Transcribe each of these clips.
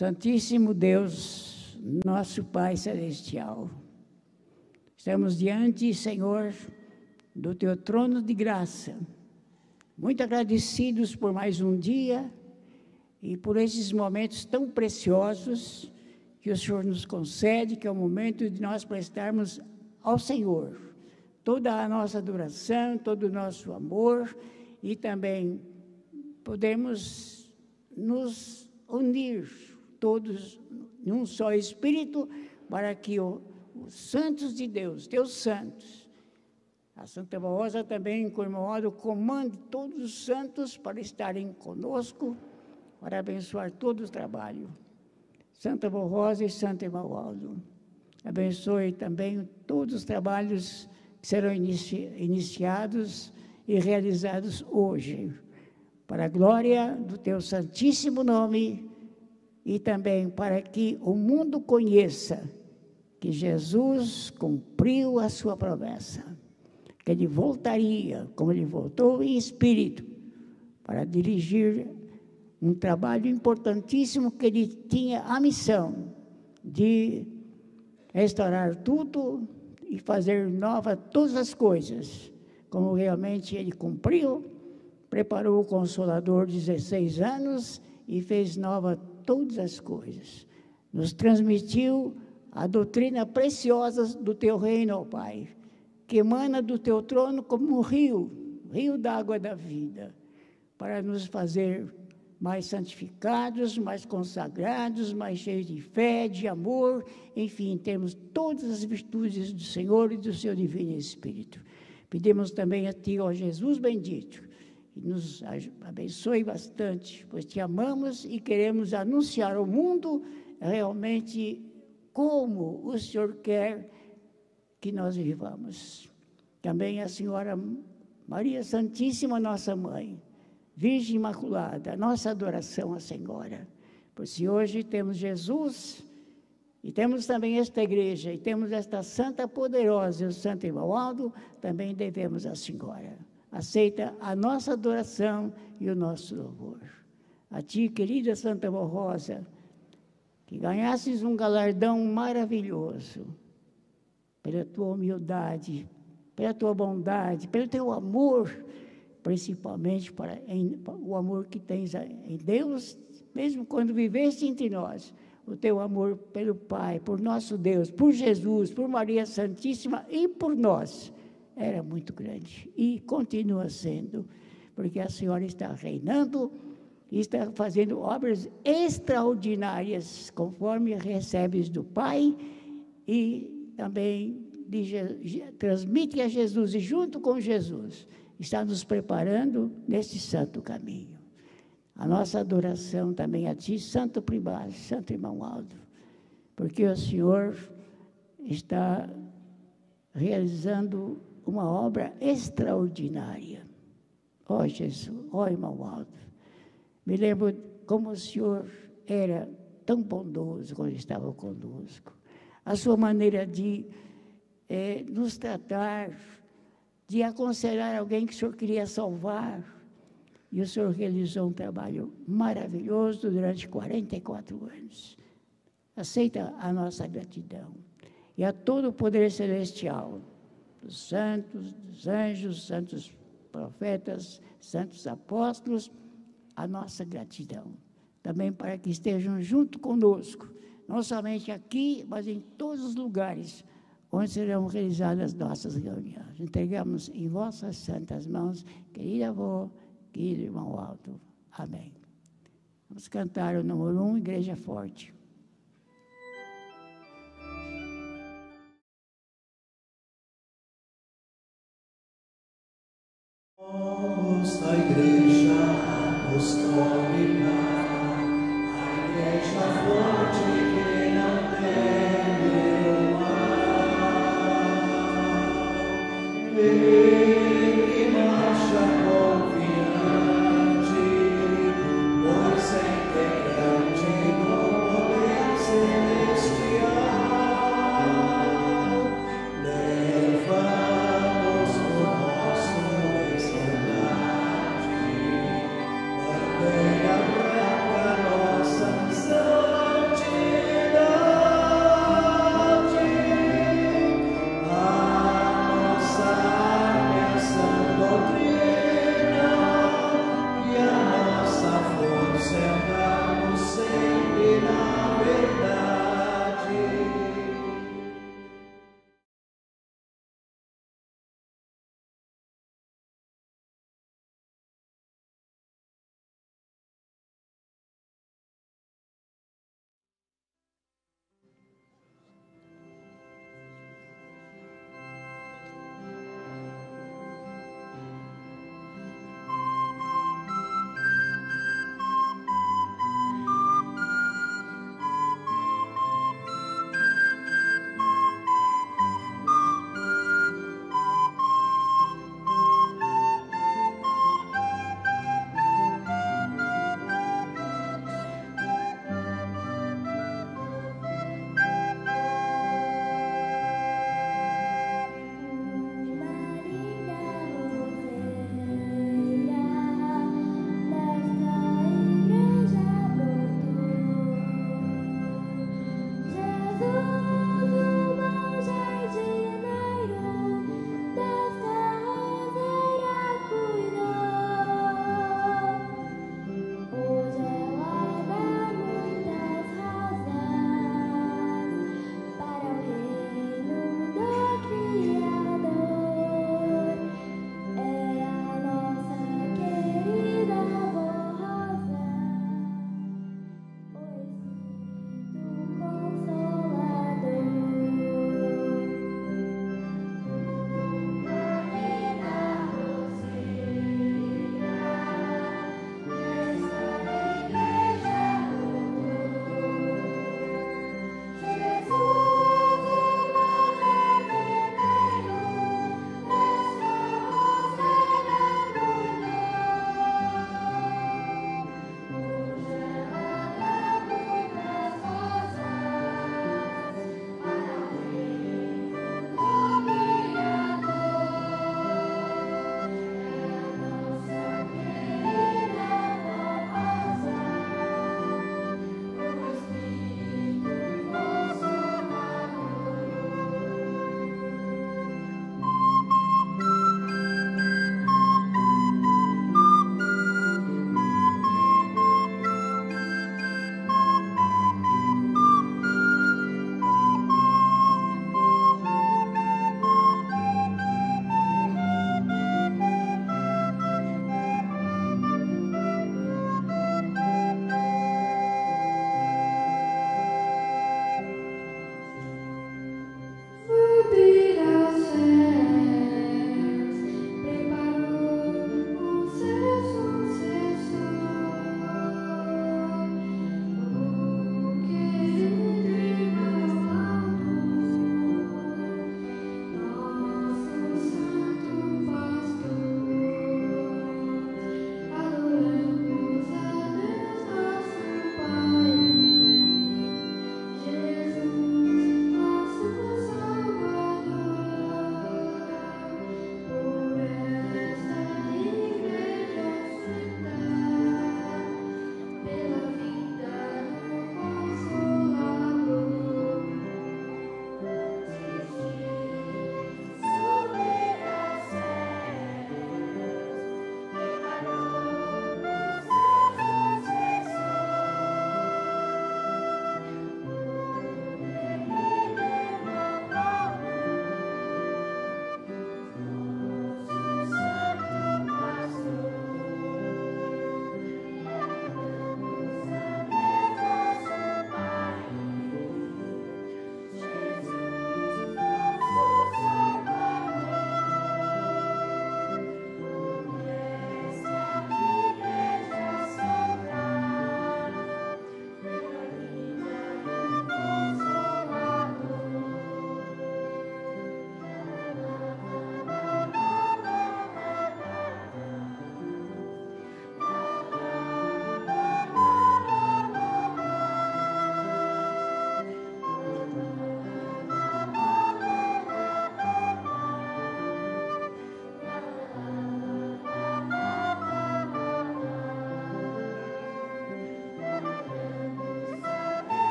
Santíssimo Deus, nosso Pai Celestial, estamos diante, Senhor, do Teu trono de graça, muito agradecidos por mais um dia e por esses momentos tão preciosos que o Senhor nos concede, que é o momento de nós prestarmos ao Senhor toda a nossa adoração, todo o nosso amor e também podemos nos unir todos num só Espírito, para que os santos de Deus, Teus santos, a Santa Barrosa também, com o irmão Aldo, comande todos os santos para estarem conosco, para abençoar todo o trabalho. Santa Barrosa e Santo irmão Aldo, abençoe também todos os trabalhos que serão iniciados e realizados hoje, para a glória do Teu santíssimo nome, e também para que o mundo conheça que Jesus cumpriu a sua promessa, que Ele voltaria, como Ele voltou em espírito, para dirigir um trabalho importantíssimo, que Ele tinha a missão de restaurar tudo e fazer nova todas as coisas, como realmente Ele cumpriu, preparou o Consolador 16 anos e fez nova todas as coisas. Nos transmitiu a doutrina preciosa do Teu reino, ó Pai, que emana do Teu trono como um rio d'água da vida, para nos fazer mais santificados, mais consagrados, mais cheios de fé, de amor, enfim, temos todas as virtudes do Senhor e do Seu Divino Espírito. Pedimos também a Ti, ó Jesus bendito, que nos abençoe bastante, pois Te amamos e queremos anunciar ao mundo realmente como o Senhor quer que nós vivamos. Também a Senhora Maria Santíssima, nossa Mãe, Virgem Imaculada, nossa adoração à Senhora. Pois se hoje temos Jesus, e temos também esta igreja, e temos esta Santa Poderosa, o Santo irmão Aldo, também devemos à Senhora. Aceita a nossa adoração e o nosso louvor. A Ti, querida Santa Barrosa, que ganhasses um galardão maravilhoso, pela Tua humildade, pela Tua bondade, pelo Teu amor, principalmente o amor que tens em Deus, mesmo quando viveste entre nós, o Teu amor pelo Pai, por nosso Deus, por Jesus, por Maria Santíssima e por nós, era muito grande e continua sendo, porque a Senhora está reinando e está fazendo obras extraordinárias, conforme recebes do Pai, e também transmite a Jesus, e junto com Jesus, está nos preparando nesse santo caminho. A nossa adoração também a Ti, Santo Primaz, Santo irmão Aldo, porque o Senhor está realizando uma obra extraordinária. Ó Jesus, ó irmão Aldo, me lembro como o Senhor era tão bondoso quando estava conosco. A sua maneira de nos tratar, de aconselhar alguém que o Senhor queria salvar. E o Senhor realizou um trabalho maravilhoso durante 44 anos. Aceita a nossa gratidão. E a todo o poder celestial, dos santos, dos anjos, santos profetas, santos apóstolos, a nossa gratidão. Também para que estejam junto conosco, não somente aqui, mas em todos os lugares onde serão realizadas as nossas reuniões. Entregamos em vossas santas mãos, querida avó, querido irmão Aldo. Amém. Vamos cantar o número 1, Igreja Forte. a Igreja Apostólica, a Igreja forte que não teme o mal, e que marcha confiante, pois é integrante no poder celestial. Levamos o nosso estandarte, bandeira branca, nossa missão.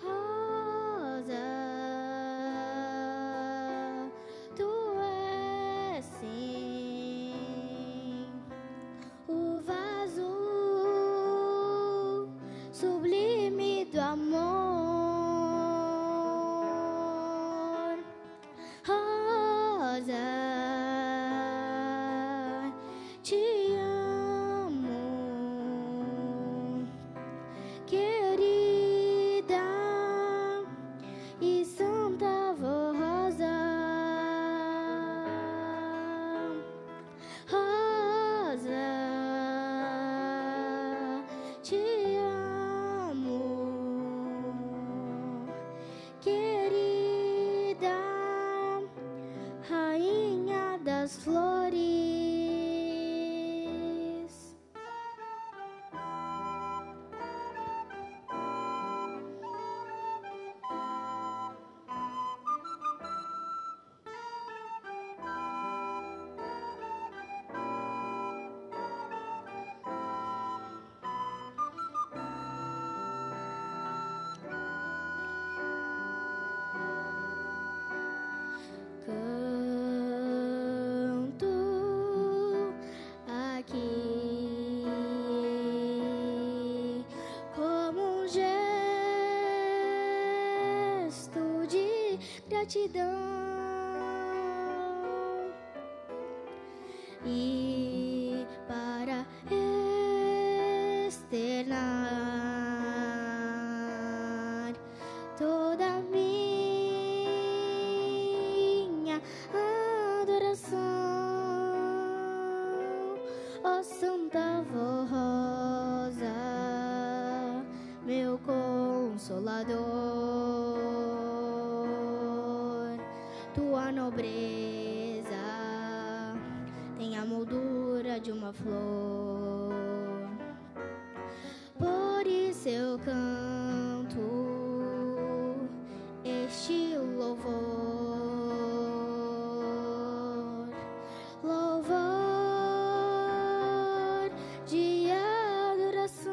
Oh gesto de gratidão e para externar toda a minha adoração, ó Santa Rosa, meu Consolador. Tua nobreza tem a moldura de uma flor, por isso eu canto este louvor, louvor de adoração.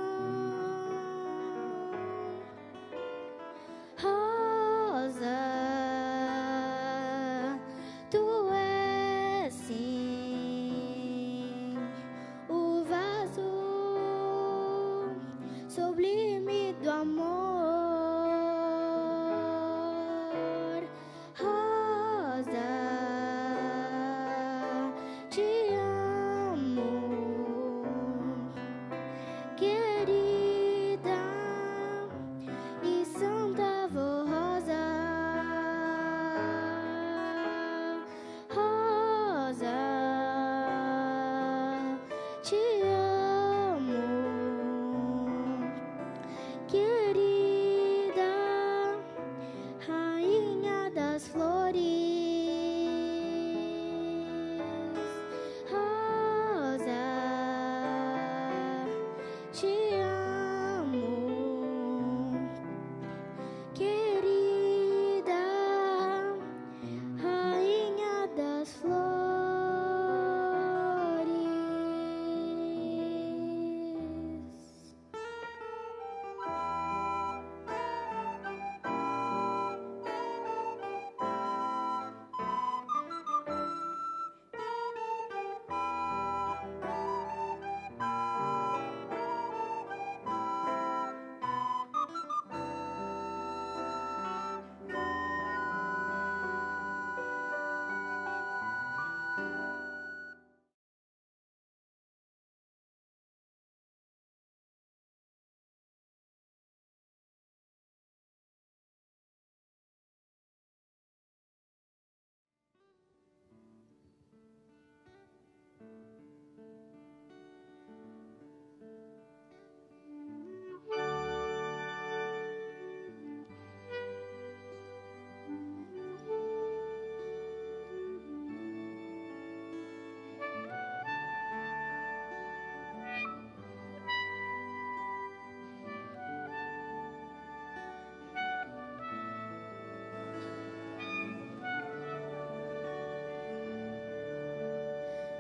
Rosa, tu és sim o vaso sublime do amor. Rosa, te amo, querida e Santa Rosa. Rosa, te amo, querida rainha das flores. Rosa, te amo, querida rainha das flores.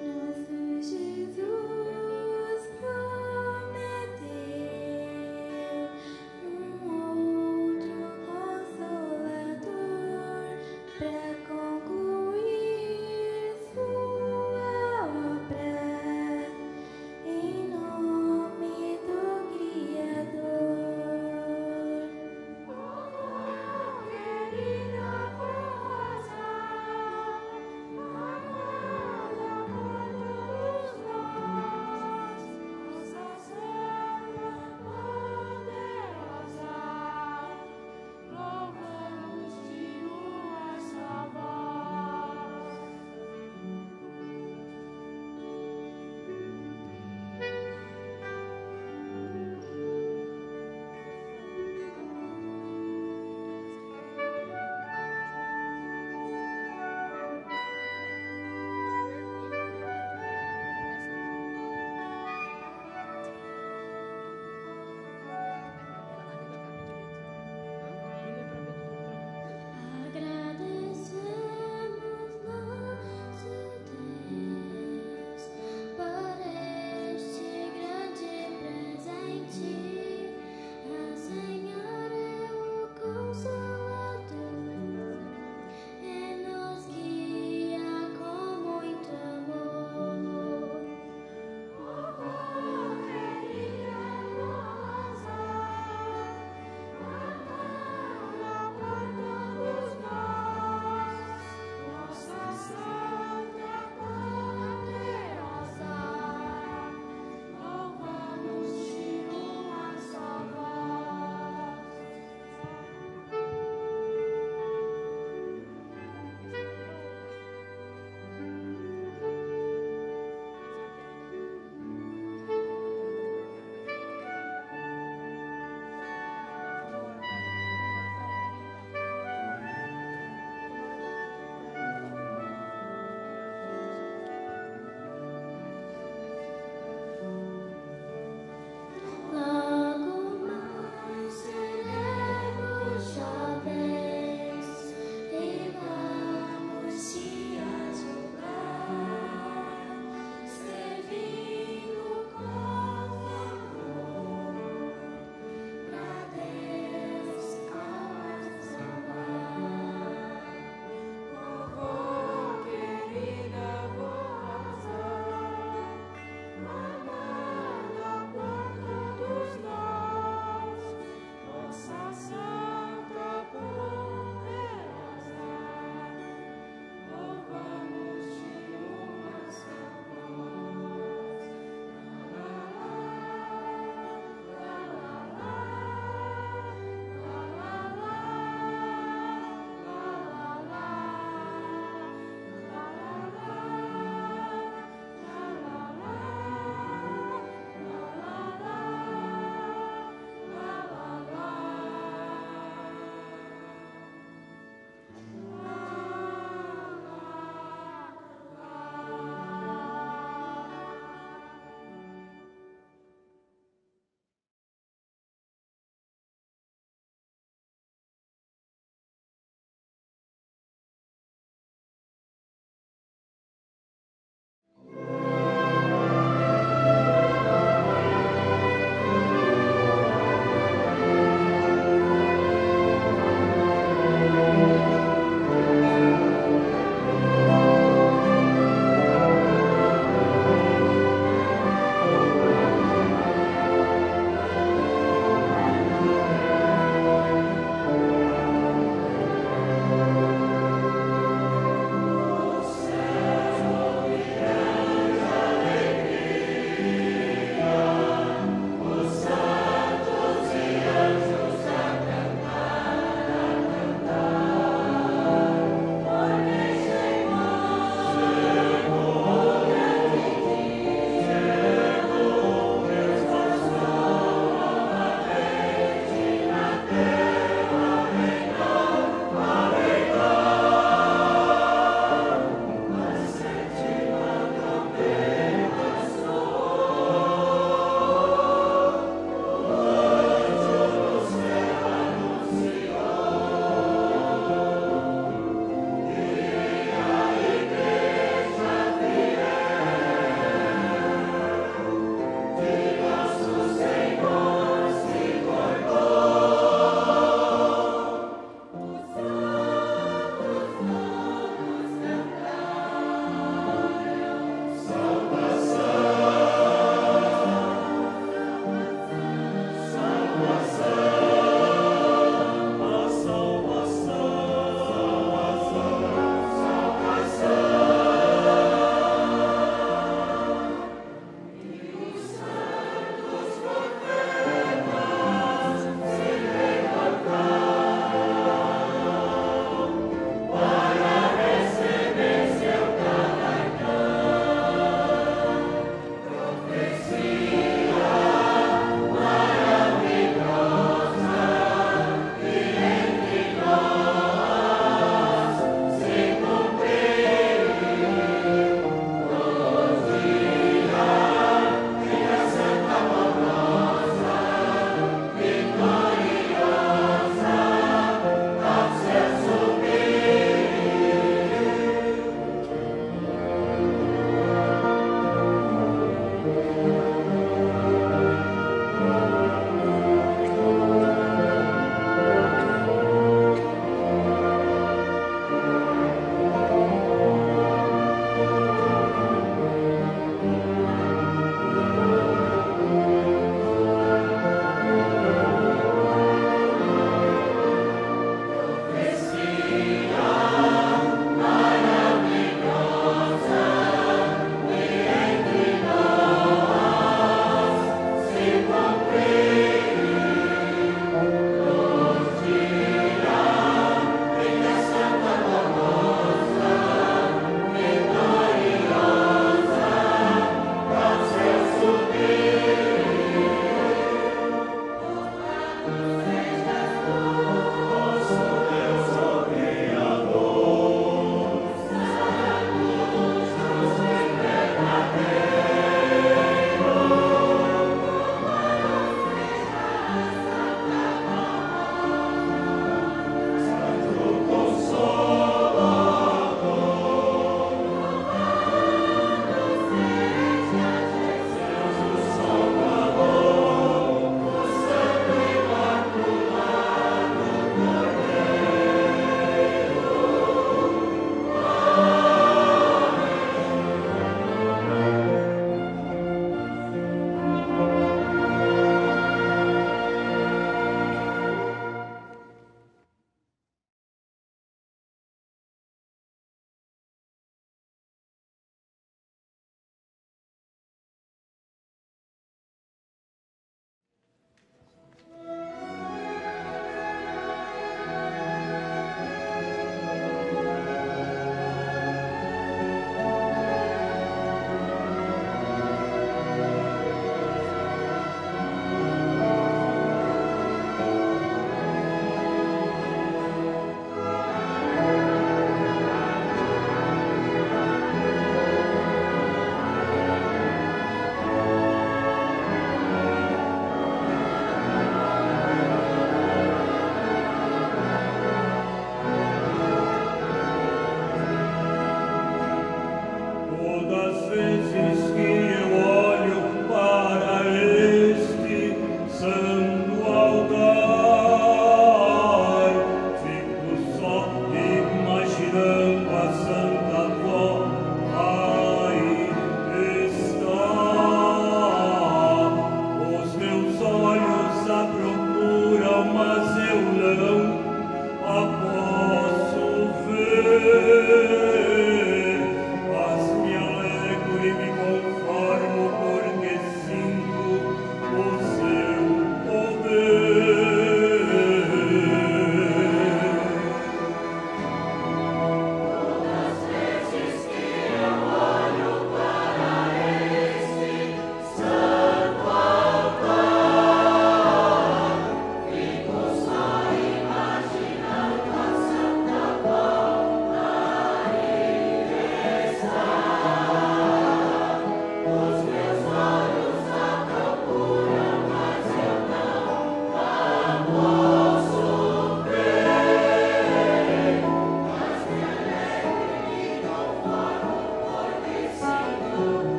Nosso Jesus prometeu outro Consolador para concluir sua obra em nome do Criador. Querida Rosa, amada por todos nós, nossa serva poderosa, louvamos-te essa voz.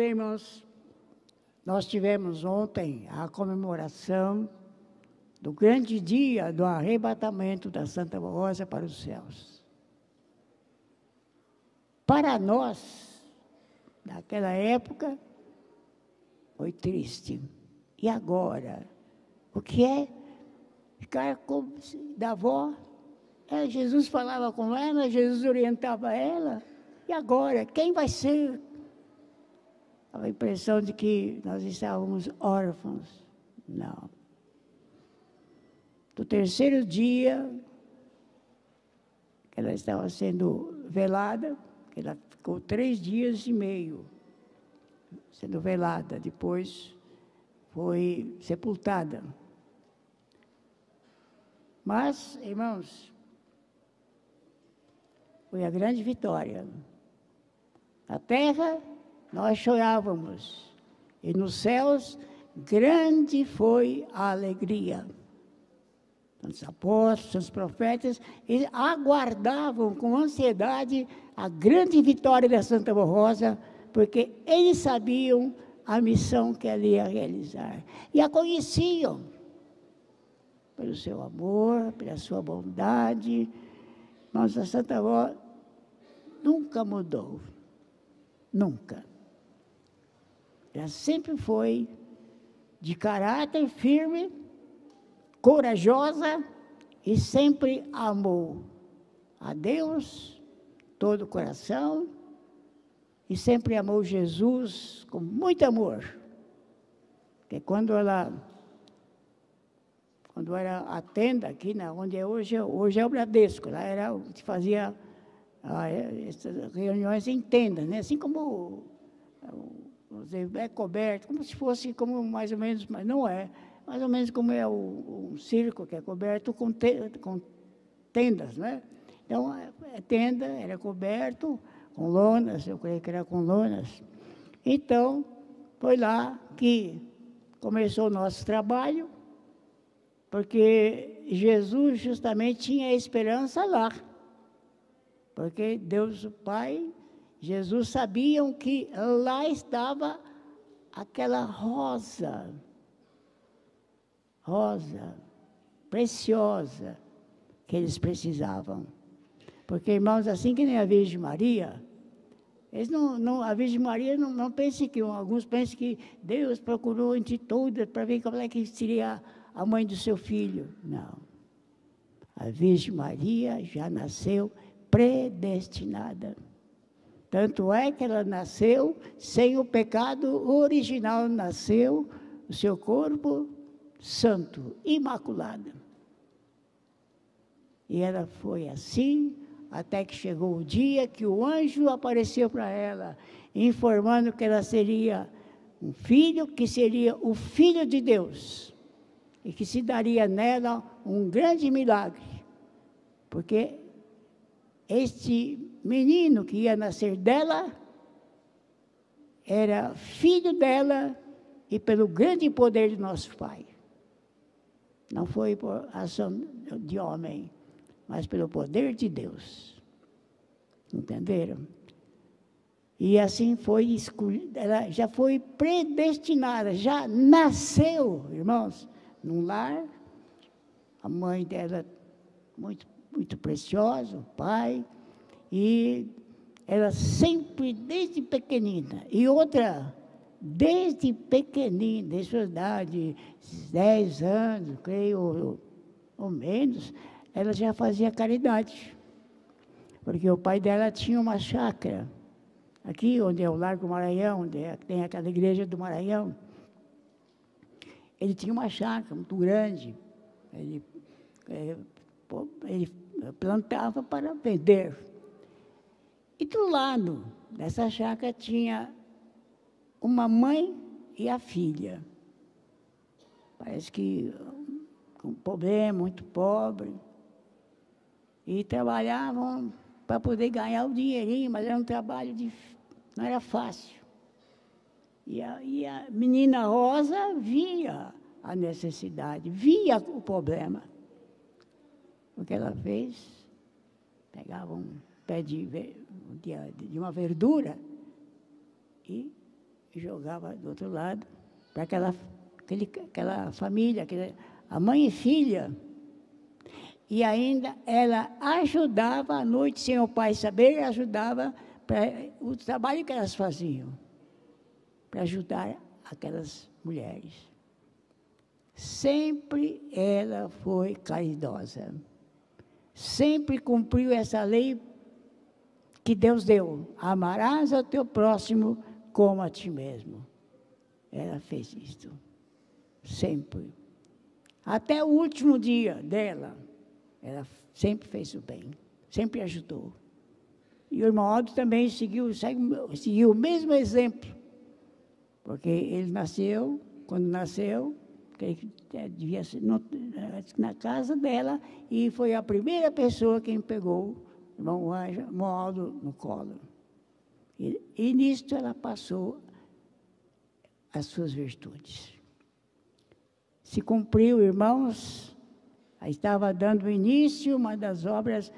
bem, irmãos, nós tivemos ontem a comemoração do grande dia do arrebatamento da Santa Rosa para os céus. Para nós, naquela época, foi triste. E agora? O que é ficar da avó? Jesus falava com ela, Jesus orientava ela. E agora? Quem vai ser? A impressão de que nós estávamos órfãos. Não. Do terceiro dia, que ela estava sendo velada, ela ficou 3 dias e meio sendo velada, depois foi sepultada. Mas, irmãos, foi a grande vitória. Na terra, nós chorávamos, e nos céus, grande foi a alegria. Os apóstolos, os profetas, eles aguardavam com ansiedade a grande vitória da Santa Rosa, porque eles sabiam a missão que ela ia realizar. E a conheciam pelo seu amor, pela sua bondade. Mas a Santa Rosa nunca mudou. Nunca. Ela sempre foi de caráter firme, corajosa e sempre amou a Deus, todo o coração, e sempre amou Jesus com muito amor. Porque quando era a tenda aqui, onde hoje é o Bradesco, lá era o que fazia essas reuniões em tenda, né? Assim como é coberto, como se fosse como mais ou menos, mas não é. Mais ou menos como é um circo que é coberto com tendas, né? Então, tenda era coberto com lonas, eu creio que era com lonas. Então, foi lá que começou o nosso trabalho, porque Jesus justamente tinha esperança lá. Porque Deus, o Pai, Jesus sabiam que lá estava aquela rosa preciosa que eles precisavam. Porque, irmãos, assim que nem a Virgem Maria, eles a Virgem Maria não pense que, alguns pensam que Deus procurou entre todas para ver como é que seria a mãe do seu filho. Não. A Virgem Maria já nasceu predestinada. Tanto é que ela nasceu sem o pecado original, nasceu o seu corpo santo, imaculado. E ela foi assim, até que chegou o dia que o anjo apareceu para ela, informando que ela seria um filho, que seria o Filho de Deus, e que se daria nela um grande milagre, porque este menino que ia nascer dela, era filho dela, e pelo grande poder de nosso Pai. Não foi por ação de homem, mas pelo poder de Deus. Entenderam? E assim foi escolhida, ela já foi predestinada, já nasceu, irmãos, num lar. A mãe dela, muito, muito preciosa, o pai, e ela sempre, desde pequenina. E outra, desde pequenina, desde sua idade, 10 anos, creio, ou menos, ela já fazia caridade. Porque o pai dela tinha uma chácara, aqui onde é o Largo Maranhão, onde tem aquela igreja do Maranhão. Ele tinha uma chácara muito grande, ele plantava para vender. E do lado dessa chácara tinha uma mãe e a filha. Parece que com problema, muito pobre. E trabalhavam para poder ganhar o dinheirinho, mas era um trabalho não era fácil. E a menina Rosa via a necessidade, via o problema. O que ela fez? Pegava um pé de uma verdura e e jogava do outro lado, para aquela família, a mãe e filha. E ainda ela ajudava à noite, sem o pai saber, ajudava para o trabalho que elas faziam, para ajudar aquelas mulheres. Sempre ela foi caridosa. Sempre cumpriu essa lei que Deus deu. Amarás ao teu próximo como a ti mesmo. Ela fez isso. Sempre. Até o último dia dela, ela sempre fez o bem. Sempre ajudou. E o irmão Aldo também seguiu o mesmo exemplo. Porque ele nasceu, quando nasceu, devia ser na casa dela, e foi a primeira pessoa quem pegou o irmão Aldo no colo. E nisto ela passou as suas virtudes. Se cumpriu, irmãos, aí estava dando início uma das obras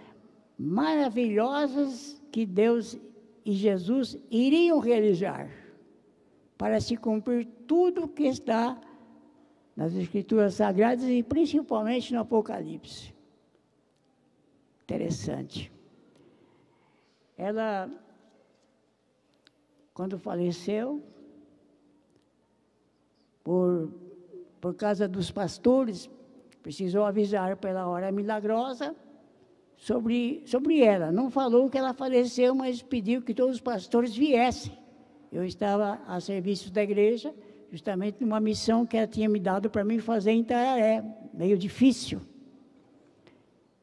maravilhosas que Deus e Jesus iriam realizar, para se cumprir tudo que está nas Escrituras Sagradas e principalmente no Apocalipse. Interessante. Ela, quando faleceu, por causa dos pastores, precisou avisar pela hora milagrosa sobre ela. Não falou que ela faleceu, mas pediu que todos os pastores viessem. Eu estava a serviço da igreja, justamente numa missão que ela tinha me dado para mim fazer em Itararé, meio difícil.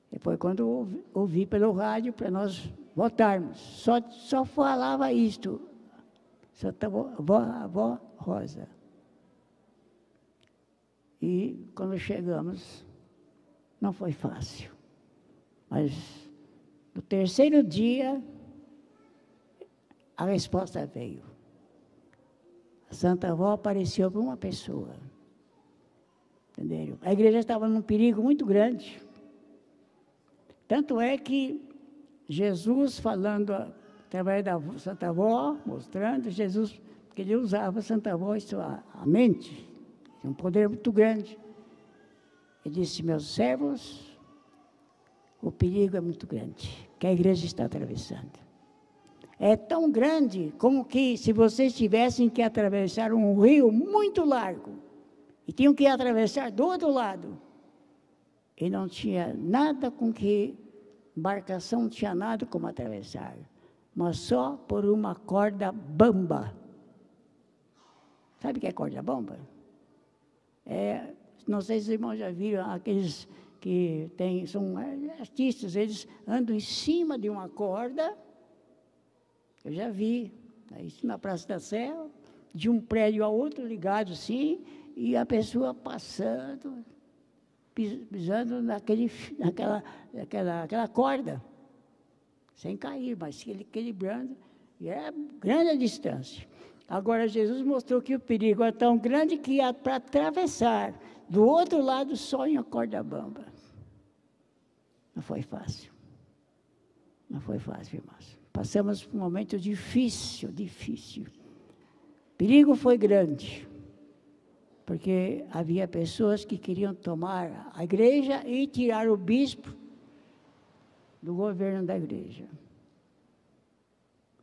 Depois, quando ouvi pelo rádio, para nós votarmos, só falava isto, Santa Avó Rosa. E quando chegamos, não foi fácil. Mas no terceiro dia, a resposta veio. A Santa Avó apareceu para uma pessoa. Entenderam? A igreja estava num perigo muito grande. Tanto é que Jesus, falando através da Santa Avó, mostrando Jesus, que ele usava a Santa Avó, a mente, tem um poder muito grande. Ele disse: meus servos, o perigo é muito grande, que a igreja está atravessando. É tão grande como que se vocês tivessem que atravessar um rio muito largo, e tinham que atravessar do outro lado, e não tinha nada com que, embarcação não tinha nada como atravessar, mas só por uma corda bamba. Sabe o que é corda bamba? Não sei se os irmãos já viram aqueles que são artistas, eles andam em cima de uma corda. Eu já vi, isso na Praça da Sé, de um prédio a outro ligado assim, e a pessoa passando, pisando naquela corda, sem cair, mas se equilibrando, e é grande a distância. Agora, Jesus mostrou que o perigo é tão grande que para atravessar do outro lado só em uma corda bamba. Não foi fácil. Não foi fácil, irmãos. Passamos por um momento difícil. O perigo foi grande, porque havia pessoas que queriam tomar a igreja e tirar o bispo do governo da igreja.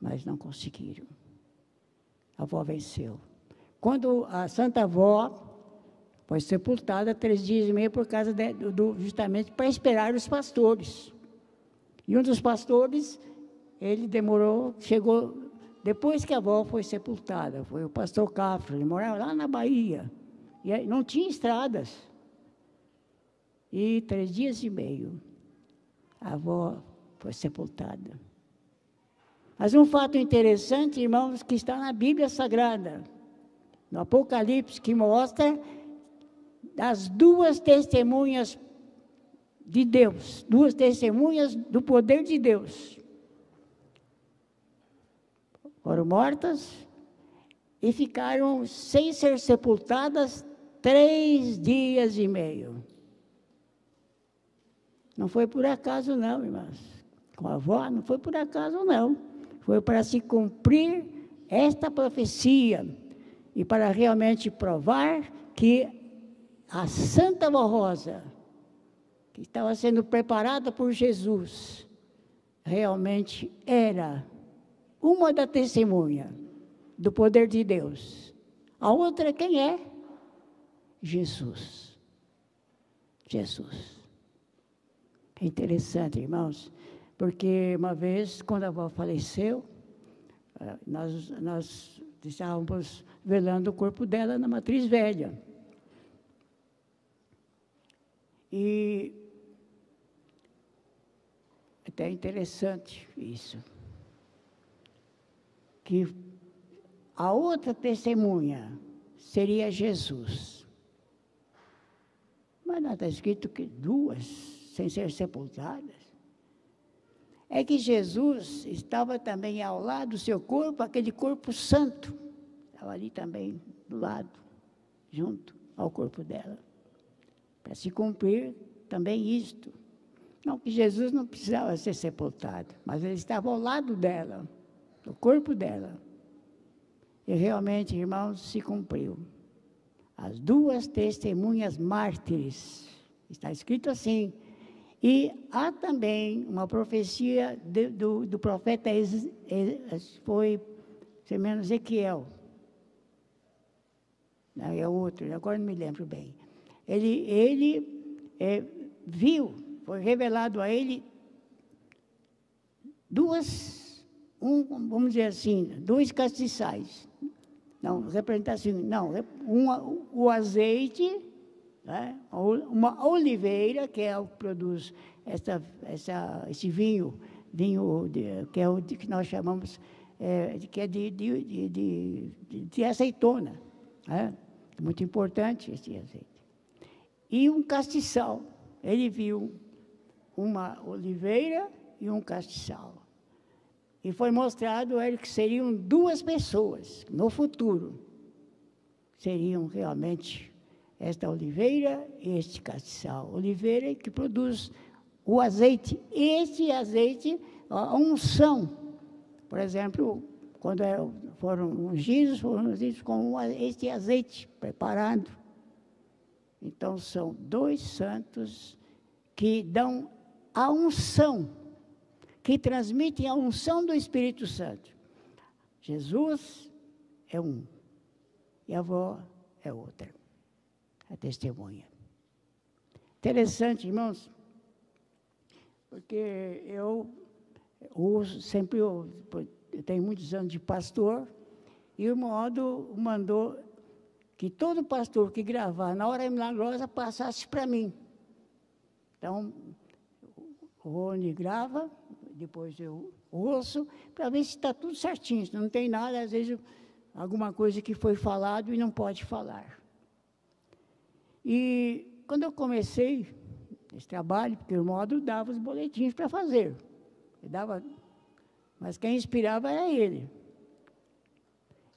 Mas não conseguiram. A avó venceu. Quando a Santa Avó foi sepultada 3 dias e meio por causa justamente para esperar os pastores. E um dos pastores, ele chegou depois que a avó foi sepultada, foi o pastor Cafro, ele morava lá na Bahia, e aí não tinha estradas. E 3 dias e meio, a avó foi sepultada. Mas um fato interessante, irmãos, que está na Bíblia Sagrada, no Apocalipse, que mostra as 2 testemunhas de Deus, 2 testemunhas do poder de Deus. Foram mortas e ficaram sem ser sepultadas 3 dias e meio. Não foi por acaso não, irmãs. Com a avó, não foi por acaso não. Foi para se cumprir esta profecia e para realmente provar que a Santa Vó Rosa, que estava sendo preparada por Jesus, realmente era uma da testemunha do poder de Deus. A outra quem é? Jesus. Jesus. É interessante, irmãos, porque uma vez, quando a avó faleceu, nós estávamos velando o corpo dela na Matriz Velha. E até interessante isso, que a outra testemunha seria Jesus. Mas não está escrito que duas, sem ser sepultadas. É que Jesus estava também ao lado do seu corpo, aquele corpo santo, estava ali também do lado, junto ao corpo dela. Para se cumprir também isto. Não que Jesus não precisava ser sepultado, mas ele estava ao lado dela, no corpo dela. E realmente, irmãos, se cumpriu. As duas testemunhas mártires, está escrito assim. E há também uma profecia do profeta foi, se menos, Ezequiel. Não, é outro, agora não me lembro bem. Ele viu, foi revelado a ele vamos dizer assim, dois castiçais. Não, representar assim, não, o azeite, né, uma oliveira, que é o que produz esse vinho que é o que nós chamamos, que é de azeitona, né? Muito importante esse azeite. E um castiçal. Ele viu uma oliveira e um castiçal. E foi mostrado a ele que seriam duas pessoas, no futuro. Seriam realmente esta oliveira e este castiçal. Oliveira que produz o azeite. Este azeite, a unção. Por exemplo, quando foram ungidos com este azeite preparado. Então, são dois santos que dão a unção, que transmitem a unção do Espírito Santo. Jesus é um, e a avó é outra, a testemunha. Interessante, irmãos, porque eu tenho muitos anos de pastor, e o modo mandou que todo pastor que gravar na hora milagrosa passasse para mim. Então, o Rony grava, depois eu ouço, para ver se está tudo certinho, se não tem nada, às vezes, alguma coisa que foi falado e não pode falar. E quando eu comecei esse trabalho, porque o modo dava os boletins para fazer, mas quem inspirava era ele.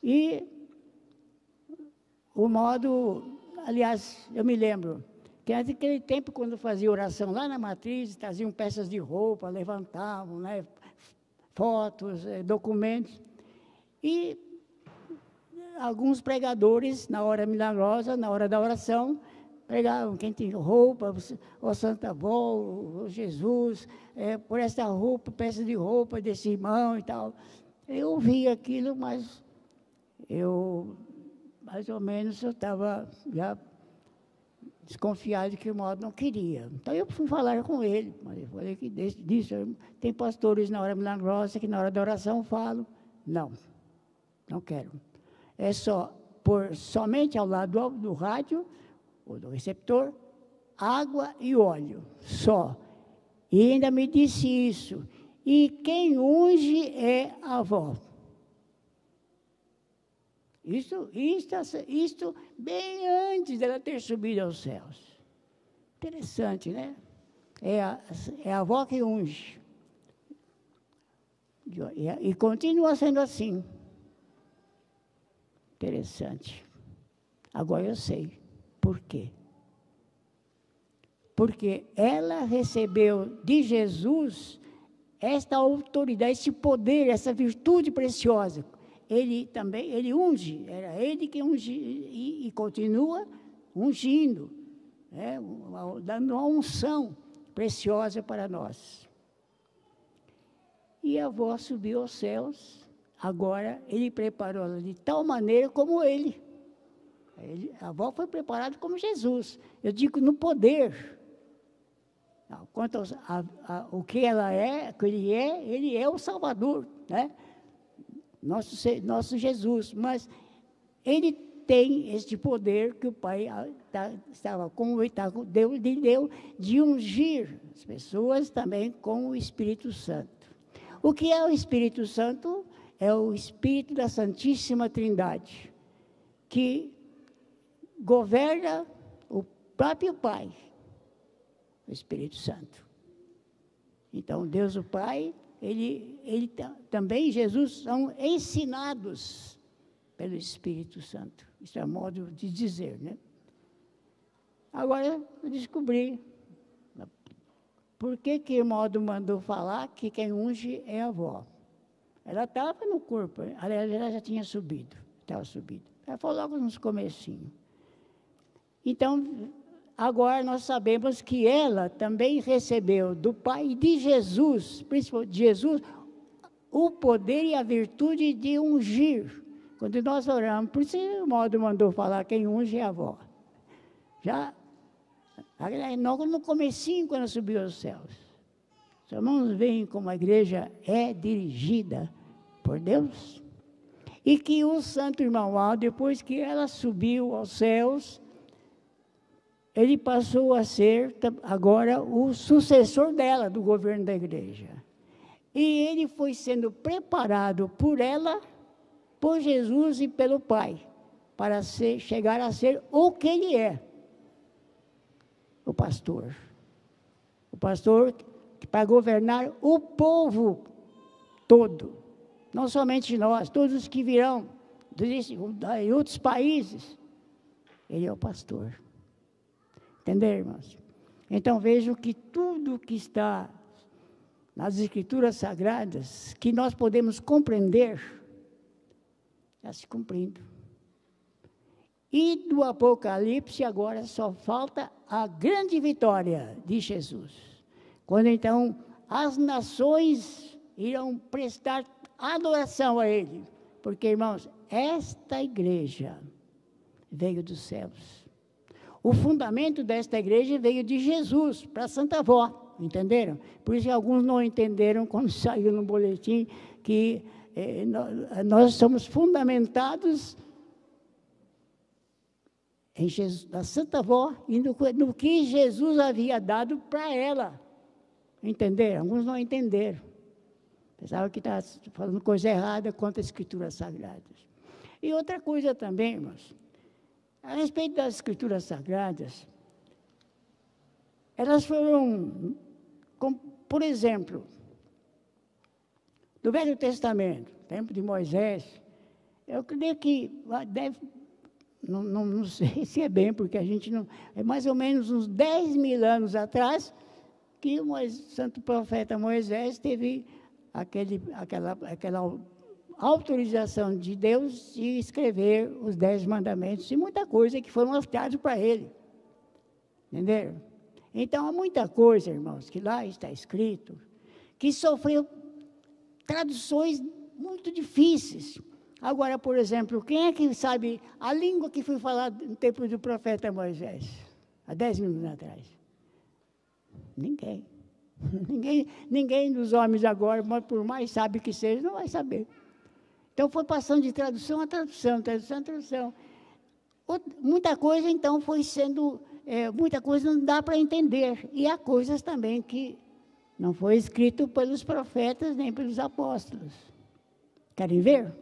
E o modo, aliás, eu me lembro, que naquele tempo, quando fazia oração lá na matriz, traziam peças de roupa, levantavam, né, fotos, documentos. E alguns pregadores, na hora milagrosa, na hora da oração, pregavam quem tinha roupa, ó Santa Avó, ó Jesus, por essa roupa, peça de roupa desse irmão e tal. Eu ouvi aquilo, mas mais ou menos, eu estava já desconfiado que o modo não queria. Então, eu fui falar com ele, mas eu falei que disso, tem pastores na hora milagrosa que na hora da oração falam, não quero. É só pôr somente ao lado do rádio, ou do receptor, água e óleo, só. E ainda me disse isso, e quem unge é a avó. Isto bem antes dela ter subido aos céus. Interessante, né? É a avó que unge. E continua sendo assim. Interessante. Agora eu sei por quê. Porque ela recebeu de Jesus esta autoridade, esse poder, essa virtude preciosa. ele também, ele unge, era ele que unge e continua ungindo, né, dando uma unção preciosa para nós. E a avó subiu aos céus, agora ele preparou ela de tal maneira como ele. A avó foi preparada como Jesus, eu digo no poder. Quanto o que ela é, que ele é o Salvador, né? Nosso Jesus, mas ele tem este poder que o Pai estava, como lhe deu, de ungir as pessoas também com o Espírito Santo. O que é o Espírito Santo? É o Espírito da Santíssima Trindade, que governa o próprio Pai, o Espírito Santo. Então, Deus o Pai, também Jesus são ensinados pelo Espírito Santo. Isso é modo de dizer, né? Agora, eu descobri por que o modo mandou falar que quem unge é a avó. Ela estava no corpo, aliás, ela já tinha subido, estava subindo. Ela falou logo nos comecinhos. Então, agora nós sabemos que ela também recebeu do Pai e de Jesus, principalmente de Jesus, o poder e a virtude de ungir. Quando nós oramos, por isso o modo mandou falar, quem unge é a avó. Já, logo no comecinho, quando subiu aos céus. Os irmãos veem como a igreja é dirigida por Deus. E que o santo irmão Aldo, depois que ela subiu aos céus, ele passou a ser agora o sucessor dela, do governo da igreja. E ele foi sendo preparado por ela, por Jesus e pelo Pai, para chegar a ser o que ele é, o pastor. O pastor para governar o povo todo, não somente nós, todos os que virão de outros países, ele é o pastor. Entenderam, irmãos? Então, vejo que tudo que está nas Escrituras Sagradas, que nós podemos compreender, está se cumprindo. E do Apocalipse, agora só falta a grande vitória de Jesus. Quando, então, as nações irão prestar adoração a Ele. Porque, irmãos, esta igreja veio dos céus. O fundamento desta igreja veio de Jesus, para Santa Avó, entenderam? Por isso que alguns não entenderam quando saiu no boletim que nós somos fundamentados em Jesus, da Santa Avó e no que Jesus havia dado para ela. Entenderam? Alguns não entenderam. Pensavam que estava falando coisa errada contra as Escrituras Sagradas. E outra coisa também, irmãos, a respeito das Escrituras Sagradas, elas foram, por exemplo, do Velho Testamento, tempo de Moisés, eu creio que deve, não sei se é bem, porque a gente não, é mais ou menos uns 10.000 anos atrás, que o santo profeta Moisés teve aquela autorização de Deus de escrever os 10 mandamentos e muita coisa que foram mostrados para ele. Entenderam? Então, há muita coisa, irmãos, que lá está escrito, que sofreu traduções muito difíceis. Agora, por exemplo, quem é que sabe a língua que foi falada no tempo do profeta Moisés, há 10.000 anos atrás? Ninguém. Ninguém dos homens agora, mas por mais sábio que seja, não vai saber. Então, foi passando de tradução a tradução, tradução a tradução. Muita coisa, então, foi sendo... muita coisa não dá para entender. E há coisas também que não foi escrito pelos profetas nem pelos apóstolos. Querem ver?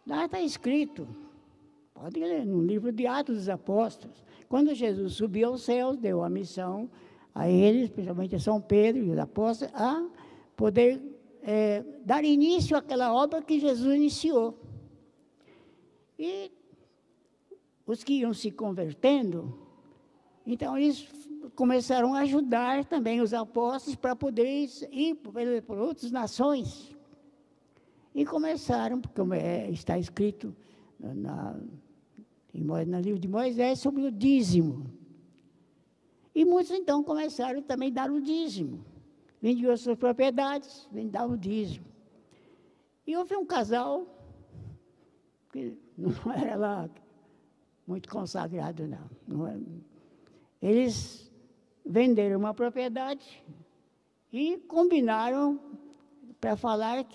Lá está escrito. Pode ler, no livro de Atos dos Apóstolos. Quando Jesus subiu aos céus, deu a missão a eles, principalmente a São Pedro e os apóstolos, a poder dar início àquela obra que Jesus iniciou. E os que iam se convertendo, então eles começaram a ajudar também os apóstolos para poder ir por outras nações. E começaram, porque está escrito no livro de Moisés sobre o dízimo. E muitos, então, começaram também a dar o dízimo. Vendiam as suas propriedades, dar o dízimo. E houve um casal, que não era lá muito consagrado, não. Eles venderam uma propriedade e combinaram para falar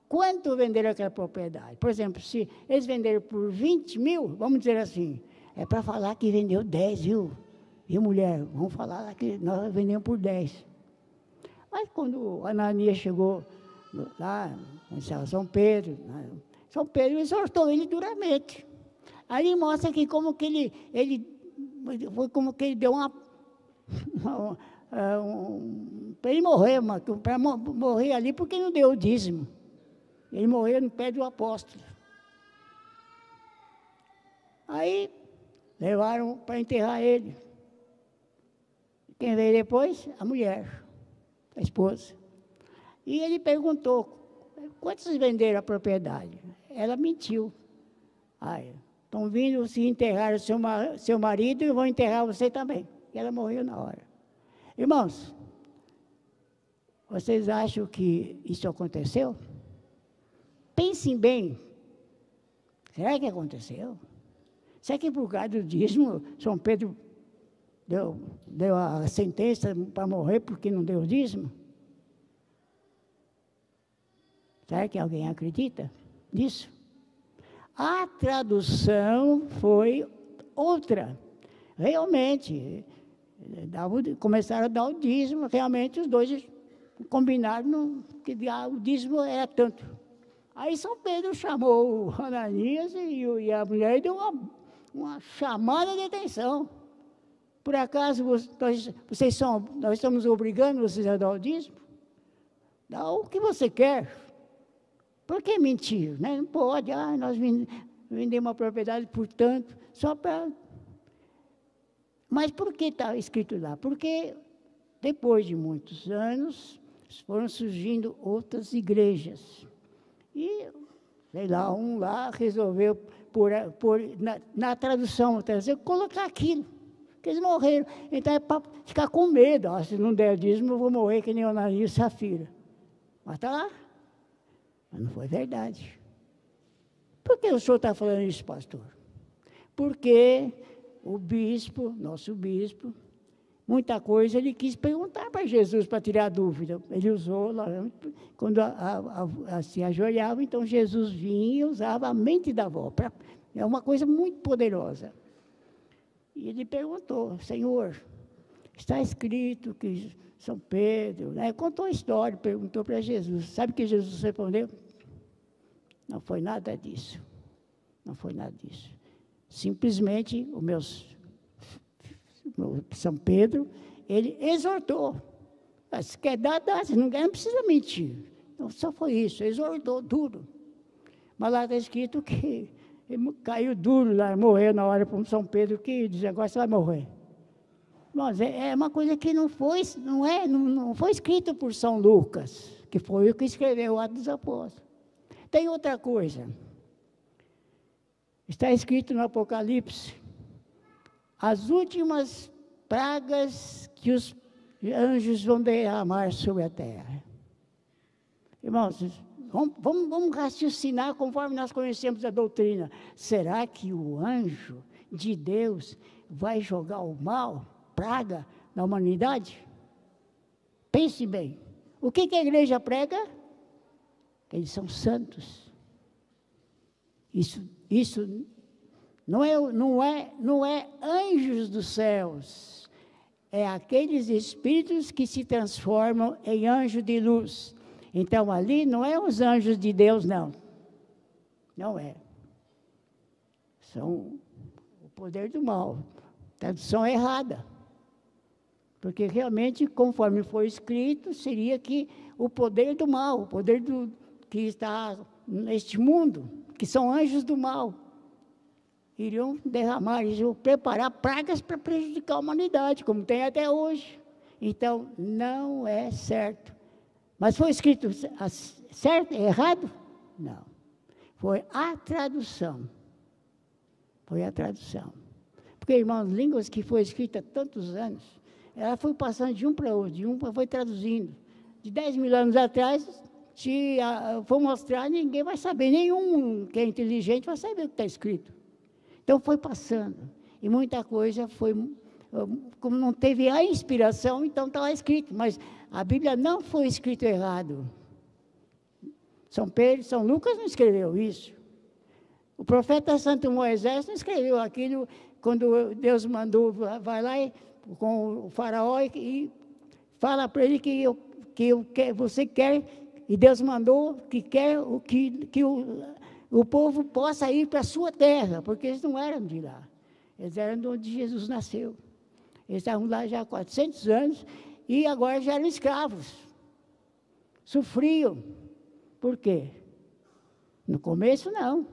quanto venderam aquela propriedade. Por exemplo, se eles venderam por 20 mil, vamos dizer assim, é para falar que vendeu 10, viu? E mulher, vamos falar que nós vendemos por 10. Mas quando Ananias chegou lá, onde estava São Pedro exortou ele duramente. Ali mostra que como que ele foi como que ele deu para ele morrer, para morrer ali, porque não deu o dízimo. Ele morreu no pé do apóstolo. Aí levaram para enterrar ele. Quem veio depois? A mulher, a esposa. E ele perguntou, quantos venderam a propriedade? Ela mentiu. Estão vindo se enterrar o seu marido e vão enterrar você também. E ela morreu na hora. Irmãos, vocês acham que isso aconteceu? Pensem bem. Será que aconteceu? Será que por causa do dízimo, São Pedro deu a sentença para morrer porque não deu o dízimo? Será que alguém acredita nisso? A tradução foi outra. Realmente, começaram a dar o dízimo, realmente os dois combinaram que o dízimo era tanto. Aí São Pedro chamou o Ananias e a mulher e deu uma chamada de atenção. Por acaso nós estamos obrigando vocês a dar o dízimo? Dá o que você quer. Por que mentir? Né? Não pode. Nós vendemos uma propriedade por tanto, só para... Mas por que está escrito lá? Porque depois de muitos anos, foram surgindo outras igrejas. E, sei lá, um lá resolveu, na tradução, colocar aquilo, que eles morreram. Então é para ficar com medo. Se não der dízimo, eu vou morrer que nem Ananias e Safira. Mas está lá. Mas não foi verdade. Por que o senhor está falando isso, pastor? Porque o bispo, nosso bispo, muita coisa ele quis perguntar para Jesus para tirar dúvida. Ele usou, quando se ajoelhava, então Jesus vinha e usava a mente da avó. É uma coisa muito poderosa. E ele perguntou, Senhor, está escrito que São Pedro, contou a história, perguntou para Jesus. Sabe o que Jesus respondeu? Não foi nada disso. Não foi nada disso. Simplesmente, o meu São Pedro, ele exortou. Se quer dar, dá. Se não quer, não precisa mentir. Então, só foi isso, exortou duro. Mas lá está escrito que ele caiu duro lá, morreu na hora para São Pedro, que diz, agora você vai morrer. Mas é uma coisa que não foi escrito por São Lucas, que foi o que escreveu o Atos dos Apóstolos. Tem outra coisa. Está escrito no Apocalipse, as últimas pragas que os anjos vão derramar sobre a terra. Irmãos, vamos raciocinar conforme nós conhecemos a doutrina. Será que o anjo de Deus vai jogar o mal, praga, na humanidade? Pense bem. O que a igreja prega? Eles são santos. Isso não é anjos dos céus. É aqueles espíritos que se transformam em anjos de luz. Então, ali não é os anjos de Deus, não. Não é. São o poder do mal. Tradução errada. Porque realmente, conforme foi escrito, seria que o poder do mal, o poder que está neste mundo, que são anjos do mal, iriam derramar, iriam preparar pragas para prejudicar a humanidade, como tem até hoje. Então, não é certo. Mas foi escrito certo, errado? Não. Foi a tradução. Foi a tradução. Porque, irmãos, línguas que foi escrita há tantos anos, ela foi passando de um para outro, de um foi traduzindo. De 10 mil anos atrás, se for mostrar, ninguém vai saber, nenhum que é inteligente vai saber o que está escrito. Então, foi passando. E muita coisa foi, como não teve a inspiração, então está lá escrito. Mas a Bíblia não foi escrita errado. São Pedro, São Lucas não escreveu isso. O profeta Santo Moisés não escreveu aquilo quando Deus mandou, vai lá com o faraó e fala para ele que você quer, e Deus mandou que quer que o povo possa ir para a sua terra, porque eles não eram de lá. Eles eram de onde Jesus nasceu. Eles estavam lá já há 400 anos e agora já eram escravos. Sofriam. Por quê? No começo, não.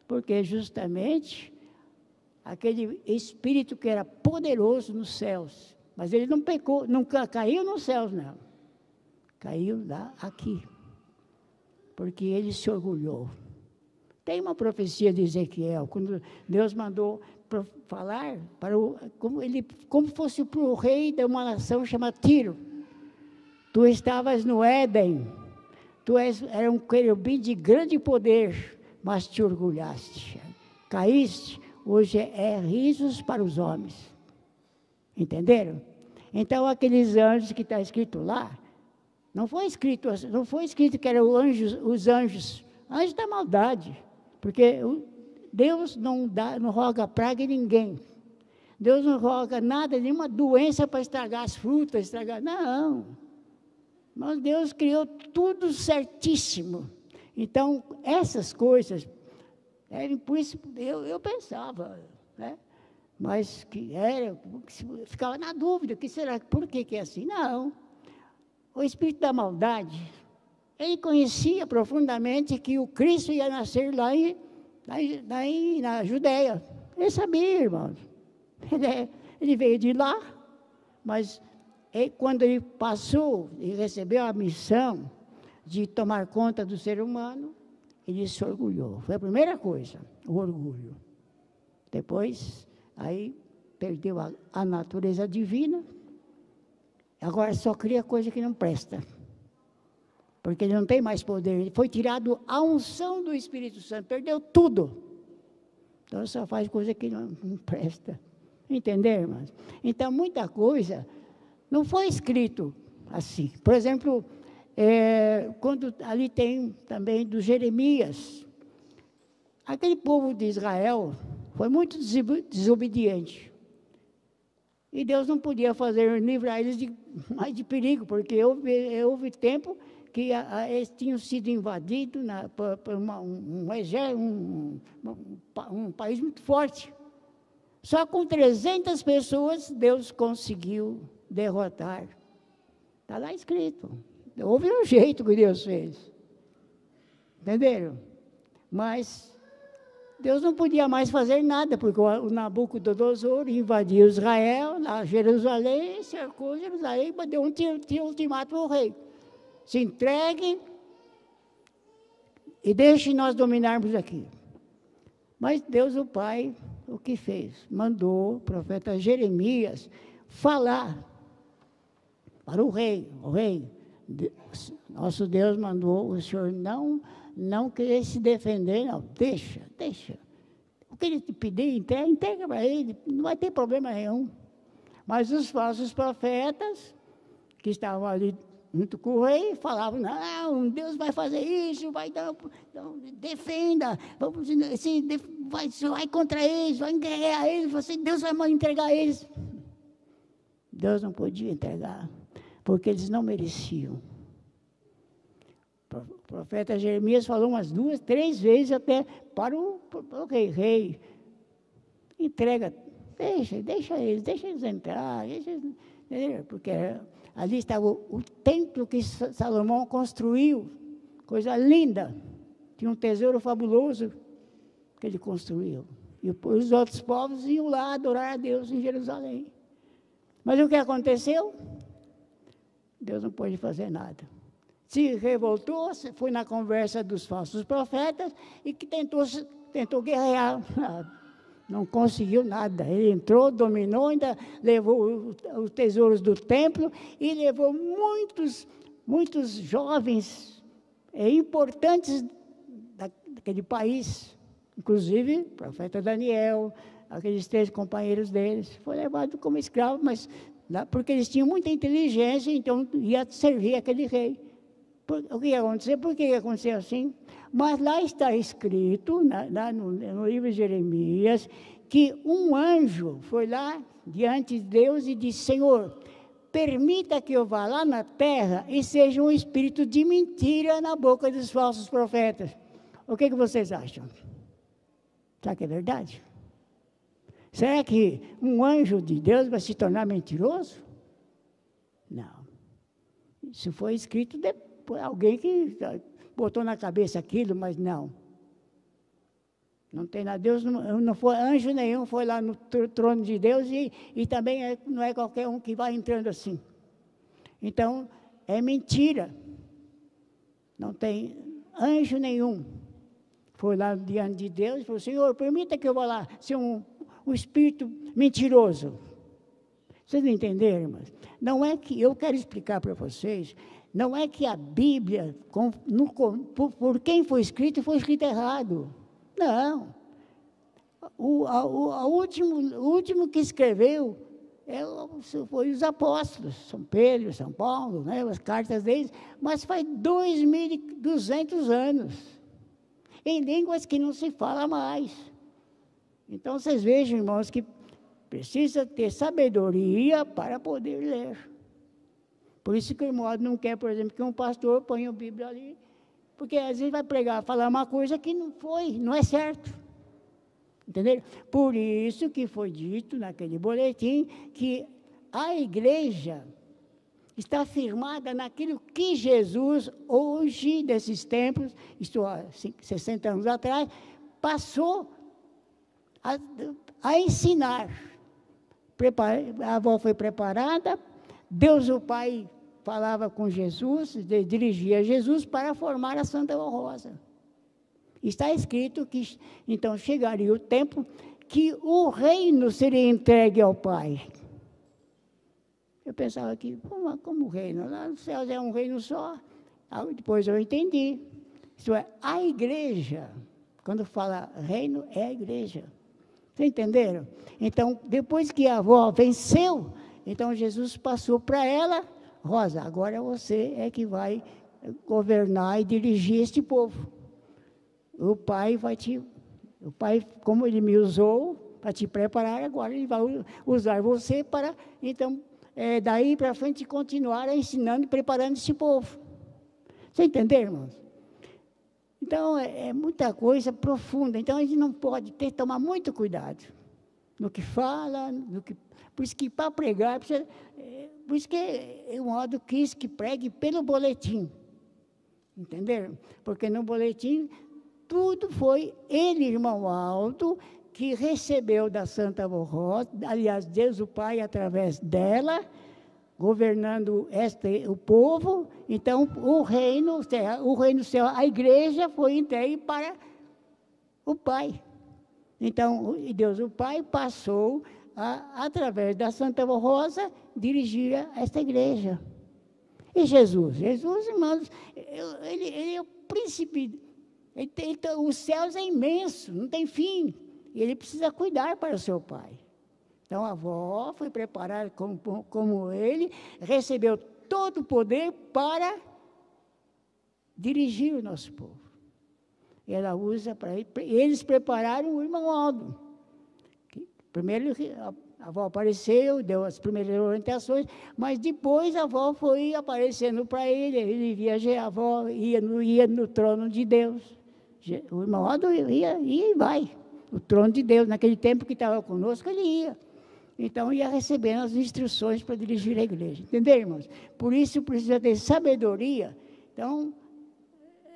Porque justamente aquele Espírito que era poderoso nos céus, mas ele não pecou, nunca caiu nos céus, não. Caiu lá, aqui. Porque ele se orgulhou. Tem uma profecia de Ezequiel, quando Deus mandou falar para como fosse para o rei de uma nação chamada Tiro. Tu estavas no Éden, era um querubim de grande poder, mas te orgulhaste. Caíste, hoje é risos para os homens. Entenderam? Então, aqueles anjos que está escrito lá, não foi escrito que eram os anjos da maldade, porque Deus não roga praga em ninguém. Deus não roga nada, nenhuma doença para estragar as frutas, não. Mas Deus criou tudo certíssimo. Então, essas coisas, por isso eu pensava, né? Mas ficava na dúvida, por que é assim? Não. O espírito da maldade, ele conhecia profundamente que o Cristo ia nascer lá na Judéia. Ele sabia, irmãos. Ele veio de lá, mas quando ele passou e recebeu a missão de tomar conta do ser humano, ele se orgulhou. Foi a primeira coisa, o orgulho. Depois, aí perdeu a natureza divina, agora só cria coisa que não presta. Porque ele não tem mais poder, ele foi tirado a unção do Espírito Santo, perdeu tudo. Então, só faz coisa que não presta. Entenderam, irmãos? Então, muita coisa não foi escrito assim. Por exemplo, quando ali tem também do Jeremias, aquele povo de Israel foi muito desobediente. E Deus não podia livrar eles mais de perigo, porque houve tempo que eles tinham sido invadidos por um país muito forte. Só com 300 pessoas Deus conseguiu derrotar. Está lá escrito. Houve um jeito que Deus fez. Entenderam? Mas Deus não podia mais fazer nada, porque o Nabucodonosor invadiu Israel, Jerusalém, cercou Jerusalém, e deu um ultimato ao rei. Se entregue e deixe nós dominarmos aqui. Mas Deus, o Pai, o que fez? Mandou o profeta Jeremias falar para o rei. O rei, nosso Deus mandou o senhor não querer se defender, não. Deixa. O que ele te pedir, entrega para ele, não vai ter problema nenhum. Mas os falsos profetas, que estavam ali junto com o rei, falavam, não, Deus vai fazer isso, defenda, vai contra eles, vai entregar eles, Deus vai entregar eles. Deus não podia entregar, porque eles não mereciam. O profeta Jeremias falou umas 2, 3 vezes até para o rei, entrega, deixa eles entrar, porque ali estava o templo que Salomão construiu, coisa linda, tinha um tesouro fabuloso que ele construiu. E os outros povos iam lá adorar a Deus em Jerusalém. Mas o que aconteceu? Deus não pôde fazer nada. se revoltou, foi na conversa dos falsos profetas e que tentou guerrear. Não conseguiu nada. Ele entrou, dominou, ainda levou os tesouros do templo e levou muitos jovens importantes daquele país, inclusive o profeta Daniel, aqueles 3 companheiros deles. Foi levado como escravo, mas porque eles tinham muita inteligência, então ia servir aquele rei. O que ia acontecer? Por que ia acontecer assim? Mas lá está escrito, no livro de Jeremias, que um anjo foi lá diante de Deus e disse: Senhor, permita que eu vá lá na terra e seja um espírito de mentira na boca dos falsos profetas. O que vocês acham? Será que é verdade? Será que um anjo de Deus vai se tornar mentiroso? Não. Isso foi escrito depois, alguém que botou na cabeça aquilo, mas não. Não tem nada. Deus não foi, anjo nenhum foi lá no trono de Deus e também não é qualquer um que vai entrando assim. Então, é mentira. Não tem anjo nenhum. Foi lá diante de Deus e falou: Senhor, permita que eu vá lá ser um espírito mentiroso. Vocês não entenderam, irmãos? Não é que, eu quero explicar para vocês, não é que a Bíblia, por quem foi escrito errado. Não. O último que escreveu foi os apóstolos, São Pedro, São Paulo, né, as cartas deles, mas faz 2.200 anos, em línguas que não se fala mais. Então, vocês vejam, irmãos, que precisa ter sabedoria para poder ler. Por isso que o irmão não quer, por exemplo, que um pastor ponha a Bíblia ali, porque às vezes vai pregar, falar uma coisa que não é certo. Entenderam? Por isso que foi dito naquele boletim que a igreja está firmada naquilo que Jesus, hoje, desses tempos, isto há 60 anos atrás, passou a ensinar. A avó foi preparada, Deus o Pai falava com Jesus, dirigia Jesus para formar a Santa Rosa. Está escrito que, então, chegaria o tempo que o reino seria entregue ao Pai. Eu pensava que, como reino? Lá no céu é um reino só. Depois eu entendi. Isso é, a igreja, quando fala reino, é a igreja. Vocês entenderam? Então, depois que a avó venceu, então Jesus passou para ela: Rosa, agora você é que vai governar e dirigir este povo. O Pai, como Ele me usou para te preparar, agora Ele vai usar você para, então, daí para frente, continuar ensinando e preparando esse povo. Você entendeu, irmãos? Então, é muita coisa profunda. Então, a gente não pode tomar muito cuidado no que fala, por isso que para pregar, por isso que o modo quis que pregue pelo boletim. Entenderam? Porque no boletim, tudo foi ele, irmão Aldo, que recebeu da Santa Rosa, aliás, Deus o Pai, através dela, governando o povo. Então, o reino céu, a igreja foi entregue para o Pai. Então, Deus o Pai passou, através da Santa Rosa, dirigir esta igreja. E Jesus, irmãos, ele é o príncipe. Os céus é imenso, não tem fim. E ele precisa cuidar para o seu Pai. Então, a avó foi preparada como ele, recebeu todo o poder para dirigir o nosso povo. Ela usa para eles prepararam o irmão Aldo. Primeiro, a avó apareceu, deu as primeiras orientações, mas depois a avó foi aparecendo para ele via, a avó ia no trono de Deus. O irmão Aldo ia e vai. O trono de Deus, naquele tempo que estava conosco, ele ia. Então, ia recebendo as instruções para dirigir a igreja. Entendeu, irmãos? Por isso, precisa ter sabedoria. Então,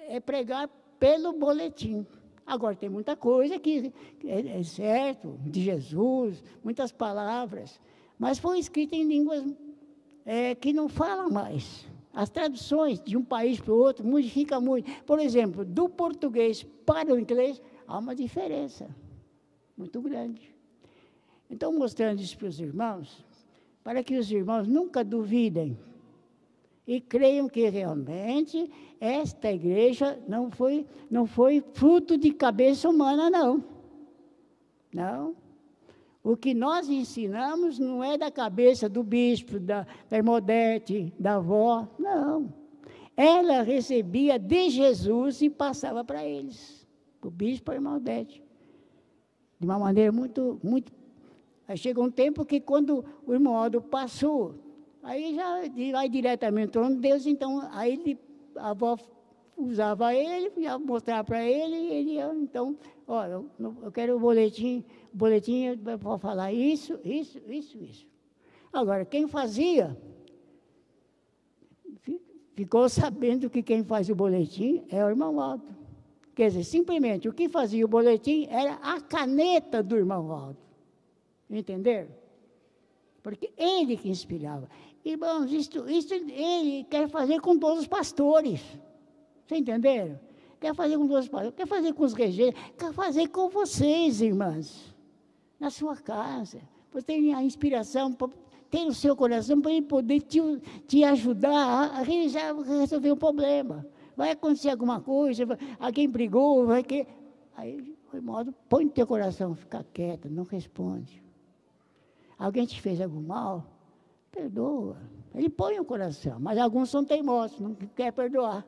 é pregar pelo boletim. Agora, tem muita coisa que é certo, de Jesus, muitas palavras, mas foi escrita em línguas que não falam mais. As traduções de um país para o outro modificam muito. Por exemplo, do português para o inglês, há uma diferença muito grande. Então, mostrando isso para os irmãos, para que os irmãos nunca duvidem e creiam que realmente esta igreja não foi fruto de cabeça humana, não. Não. O que nós ensinamos não é da cabeça do bispo, da Irmodete, da avó, não. Ela recebia de Jesus e passava para eles, o bispo e a Irmodete, de uma maneira muito... Aí chega um tempo que quando o irmão Aldo passou, aí já vai diretamente ao trono de Deus, então aí a avó usava ele, ia mostrar para ele, e ele ia, então, olha, eu quero o boletim para falar isso. Agora, quem fazia, ficou sabendo que quem faz o boletim é o irmão Aldo. Quer dizer, simplesmente, o que fazia o boletim era a caneta do irmão Aldo. Entenderam? Porque ele que inspirava. Irmãos, isso ele quer fazer com todos os pastores. Vocês entenderam? Quer fazer com todos os pastores, quer fazer com os regentes, quer fazer com vocês, irmãs. Na sua casa. Você tem a inspiração, tem no seu coração para ele poder te ajudar a resolver o problema. Vai acontecer alguma coisa, alguém brigou, aí, de modo, põe no teu coração, fica quieto, não responde. Alguém te fez algum mal? Perdoa. Ele põe o coração, mas alguns são teimosos, não querem perdoar.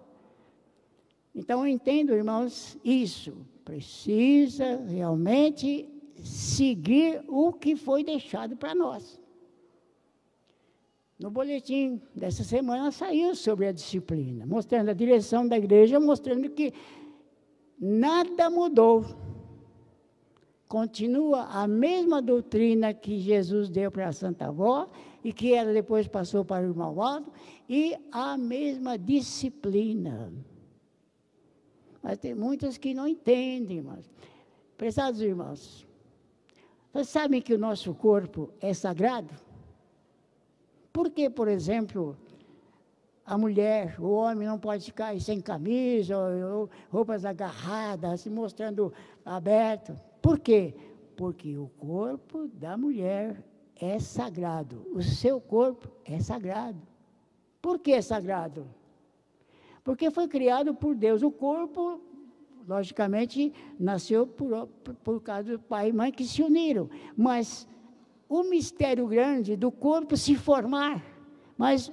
Então, eu entendo, irmãos, isso. Precisa realmente seguir o que foi deixado para nós. No boletim dessa semana saiu sobre a disciplina, mostrando a direção da igreja, mostrando que nada mudou. Continua a mesma doutrina que Jesus deu para a Santa Avó e que ela depois passou para o irmão Aldo, e a mesma disciplina. Mas tem muitos que não entendem, irmãos. Prezados irmãos, vocês sabem que o nosso corpo é sagrado? Por que, por exemplo, a mulher, o homem não pode ficar sem camisa, ou roupas agarradas, se mostrando aberto? Por quê? Porque o corpo da mulher é sagrado. O seu corpo é sagrado. Por que é sagrado? Porque foi criado por Deus. O corpo, logicamente, nasceu por causa do pai e mãe que se uniram. Mas o mistério grande do corpo se formar. Mas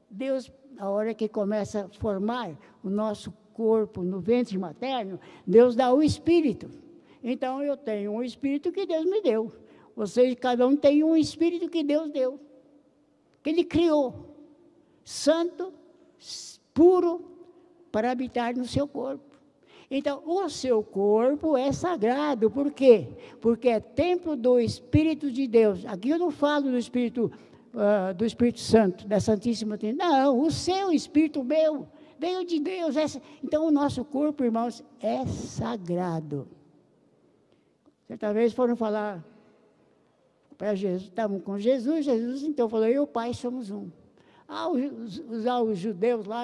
Deus, na hora que começa a formar o nosso corpo no ventre materno, Deus dá o Espírito. Então, eu tenho um Espírito que Deus me deu. Vocês, cada um tem um Espírito que Deus deu. Que Ele criou. Santo, puro, para habitar no seu corpo. Então, o seu corpo é sagrado. Por quê? Porque é templo do Espírito de Deus. Aqui eu não falo do Espírito Santo, da Santíssima Trindade. Não, o seu Espírito meu veio de Deus. Então, o nosso corpo, irmãos, é sagrado. Certa vez foram falar para Jesus, estavam com Jesus então falou, eu e o Pai somos um. Os judeus lá,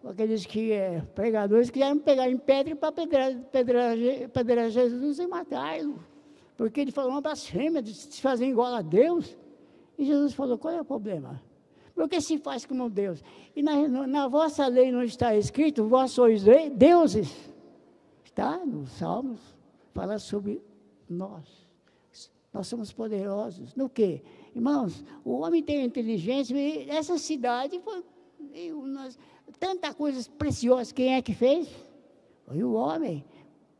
aqueles que pregadores, quiseram pegar em pedra para pedrar Jesus e matá-lo. Porque ele falou uma blasfêmia de se fazer igual a Deus. E Jesus falou, qual é o problema? Porque se faz como Deus. E na vossa lei não está escrito, vós sois deuses. Está nos Salmos, fala sobre nós. Nós somos poderosos. No quê? Irmãos, o homem tem inteligência, e essa cidade foi... tanta coisa preciosa, quem é que fez? Foi o homem.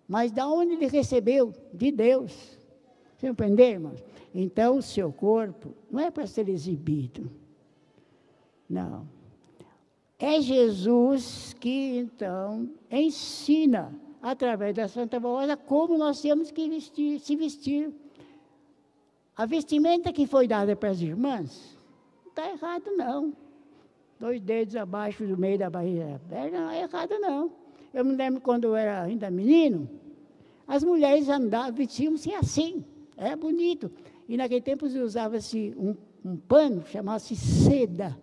Mas de onde ele recebeu? De Deus. Você entendeu, irmãos? Então, o seu corpo não é para ser exibido. Não. É Jesus que, então, ensina, através da Santa Voz, como nós temos que se vestir. A vestimenta que foi dada para as irmãs, não está errado, não. 2 dedos abaixo do meio da barriga, não é errado, não. Eu me lembro quando eu era ainda menino, as mulheres vestiam-se assim, era bonito. E naquele tempo usava-se um pano, chamava-se seda.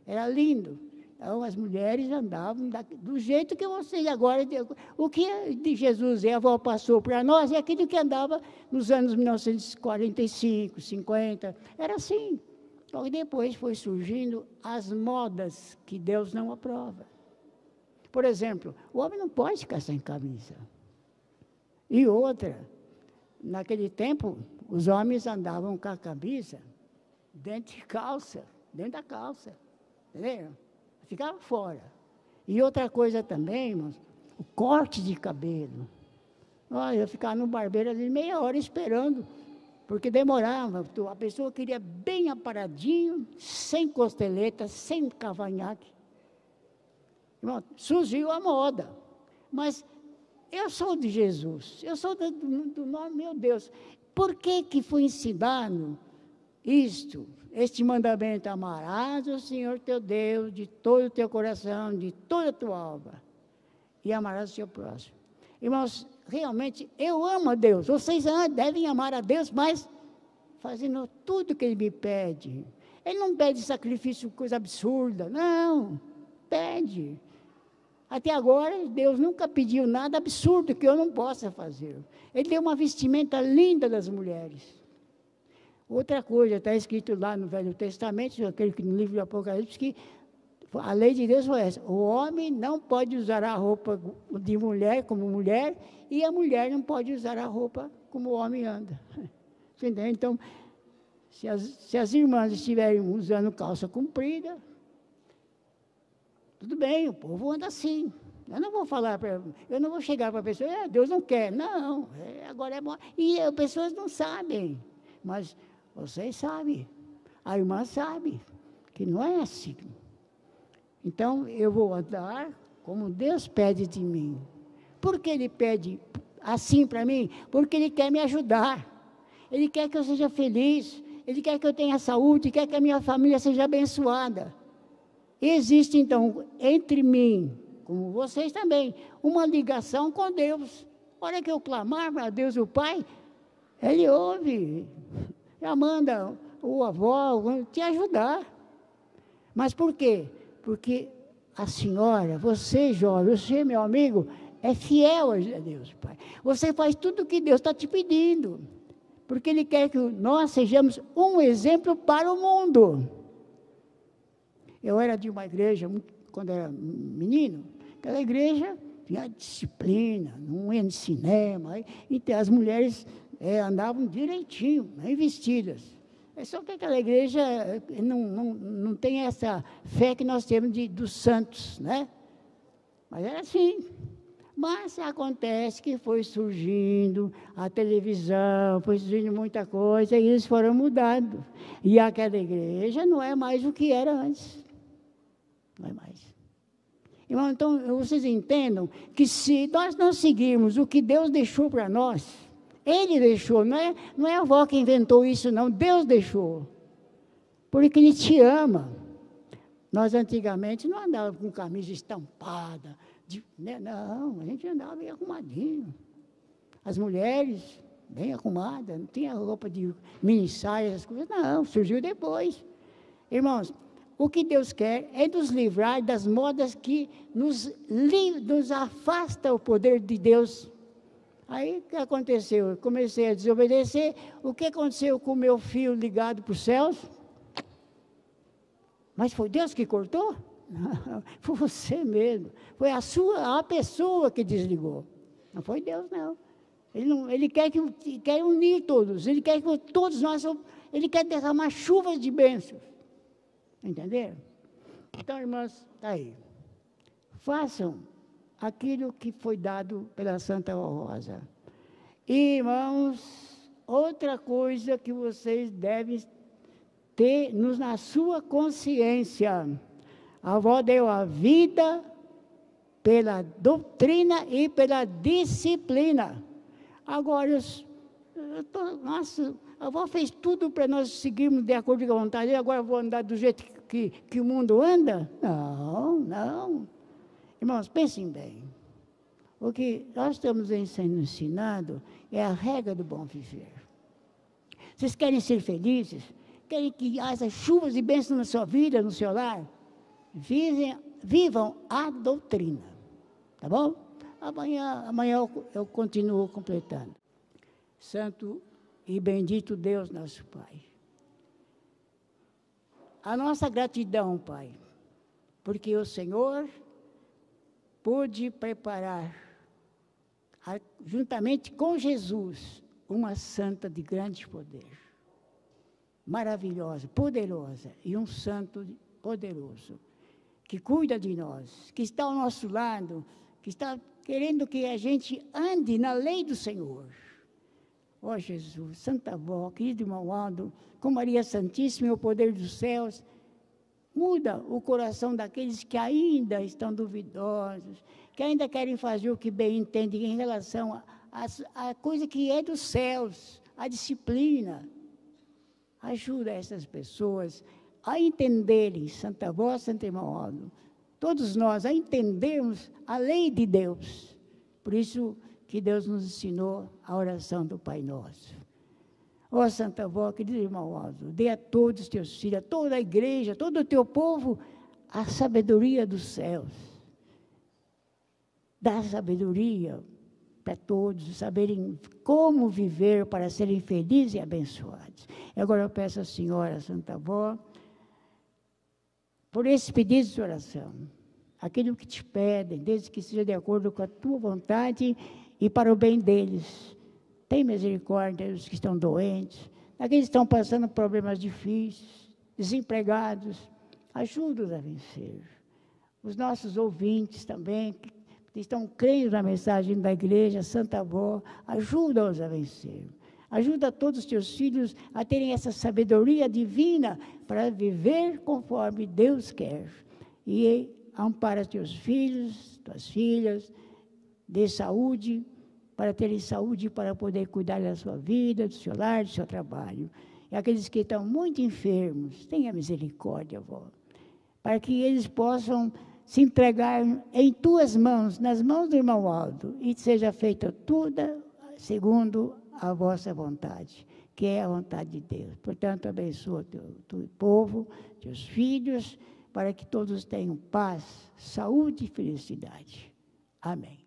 Era lindo. Então, as mulheres andavam do jeito que vocês agora... O que de Jesus e a avó passou para nós é aquilo que andava nos anos 1945, 50. Era assim. Logo depois foi surgindo as modas que Deus não aprova. Por exemplo, o homem não pode ficar sem camisa. E outra, naquele tempo, os homens andavam com a camisa dentro da calça. Entendeu? Ficava fora. E outra coisa também, irmãos, o corte de cabelo. Olha, eu ficava no barbeiro ali meia hora esperando, porque demorava. A pessoa queria bem aparadinho, sem costeleta, sem cavanhaque. Irmão, surgiu a moda. Mas eu sou de Jesus, eu sou do nome, meu Deus. Por que foi ensinado isto? Este mandamento: amarás o Senhor teu Deus de todo o teu coração, de toda a tua alma, e amarás o seu próximo. Irmãos, realmente, eu amo a Deus. Vocês devem amar a Deus, mas fazendo tudo que Ele me pede. Ele não pede sacrifício, coisa absurda, não, pede. Até agora, Deus nunca pediu nada absurdo que eu não possa fazer. Ele deu uma vestimenta linda das mulheres. Outra coisa, está escrito lá no Velho Testamento, aquele que no livro do Apocalipse, que a lei de Deus foi essa: o homem não pode usar a roupa de mulher como mulher, e a mulher não pode usar a roupa como o homem anda. Entendeu? Então, se as irmãs estiverem usando calça comprida, tudo bem, o povo anda assim. Eu não vou falar eu não vou chegar para a pessoa: Deus não quer. Não, agora é bom. E as pessoas não sabem, mas vocês sabem, a irmã sabe, que não é assim. Então, eu vou andar como Deus pede de mim. Por que Ele pede assim para mim? Porque Ele quer me ajudar. Ele quer que eu seja feliz. Ele quer que eu tenha saúde. Quer que a minha família seja abençoada. Existe, então, entre mim, como vocês também, uma ligação com Deus. A hora que eu clamar para Deus o Pai, Ele ouve. Já manda o avó te ajudar. Mas por quê? Porque a senhora, você jovem, você, meu amigo, é fiel a Deus, Pai. Você faz tudo o que Deus está te pedindo. Porque Ele quer que nós sejamos um exemplo para o mundo. Eu era de uma igreja, quando era menino, aquela igreja tinha disciplina, não ia no cinema. Então, as mulheres andavam direitinho, bem vestidas. É só que aquela igreja não tem essa fé que nós temos dos santos, né? Mas era assim. Mas acontece que foi surgindo a televisão, foi surgindo muita coisa, e eles foram mudando. E aquela igreja não é mais o que era antes. Não é mais. Irmão, então, vocês entendam que se nós não seguirmos o que Deus deixou para nós, Ele deixou, não é a avó que inventou isso, não, Deus deixou. Porque Ele te ama. Nós antigamente não andávamos com camisa estampada, né? Não, a gente andava bem arrumadinho. As mulheres, bem arrumadas, não tinha roupa de mini saia, essas coisas, não, surgiu depois. Irmãos, o que Deus quer é nos livrar das modas que nos afasta o poder de Deus. Aí, o que aconteceu? Eu comecei a desobedecer. O que aconteceu com o meu fio ligado para os céus? Mas foi Deus que cortou? Não, foi você mesmo. Foi a pessoa que desligou. Não foi Deus, não. Ele quer unir todos. Ele quer que todos nós... Ele quer derramar chuvas de bênçãos. Entenderam? Então, irmãs, está aí. Façam aquilo que foi dado pela Santa Rosa. E, irmãos, outra coisa que vocês devem ter na sua consciência. A avó deu a vida pela doutrina e pela disciplina. Agora, nossa, a avó fez tudo para nós seguirmos de acordo com a vontade, e agora eu vou andar do jeito que o mundo anda? Não, não. Irmãos, pensem bem. O que nós estamos sendo ensinados é a regra do bom viver. Vocês querem ser felizes? Querem que haja chuvas e bênçãos na sua vida, no seu lar? Vivam a doutrina. Tá bom? Amanhã eu continuo completando. Santo e bendito Deus, nosso Pai. A nossa gratidão, Pai, porque o Senhor pôde preparar, juntamente com Jesus, uma santa de grande poder. Maravilhosa, poderosa, e um santo poderoso, que cuida de nós, que está ao nosso lado, que está querendo que a gente ande na lei do Senhor. Ó Jesus, Santa Avó, querido irmão Aldo, com Maria Santíssima e o poder dos céus, muda o coração daqueles que ainda estão duvidosos, que ainda querem fazer o que bem entendem em relação a coisa que é dos céus, a disciplina. Ajuda essas pessoas a entenderem, Santa Avó, Santo irmão Aldo, todos nós a entendermos a lei de Deus. Por isso que Deus nos ensinou a oração do Pai Nosso. Ó Santa Avó, querido irmão Aldo, dê a todos os teus filhos, a toda a igreja, todo o teu povo, a sabedoria dos céus. Dá sabedoria para todos saberem como viver para serem felizes e abençoados. E agora eu peço à senhora, Santa Avó, por esses pedidos de oração, aquilo que te pedem, desde que seja de acordo com a tua vontade e para o bem deles. Tem misericórdia dos que estão doentes, daqueles que estão passando problemas difíceis, desempregados, ajuda-os a vencer. Os nossos ouvintes também, que estão crendo na mensagem da igreja, Santa Avó, ajuda-os a vencer. Ajuda todos os teus filhos a terem essa sabedoria divina para viver conforme Deus quer. E ampara teus filhos, tuas filhas, dê saúde, para terem saúde para poder cuidar da sua vida, do seu lar, do seu trabalho. E aqueles que estão muito enfermos, tenha misericórdia, avó, para que eles possam se entregar em tuas mãos, nas mãos do irmão Aldo, e seja feita tudo segundo a vossa vontade, que é a vontade de Deus. Portanto, abençoa teu povo, teus filhos, para que todos tenham paz, saúde e felicidade. Amém.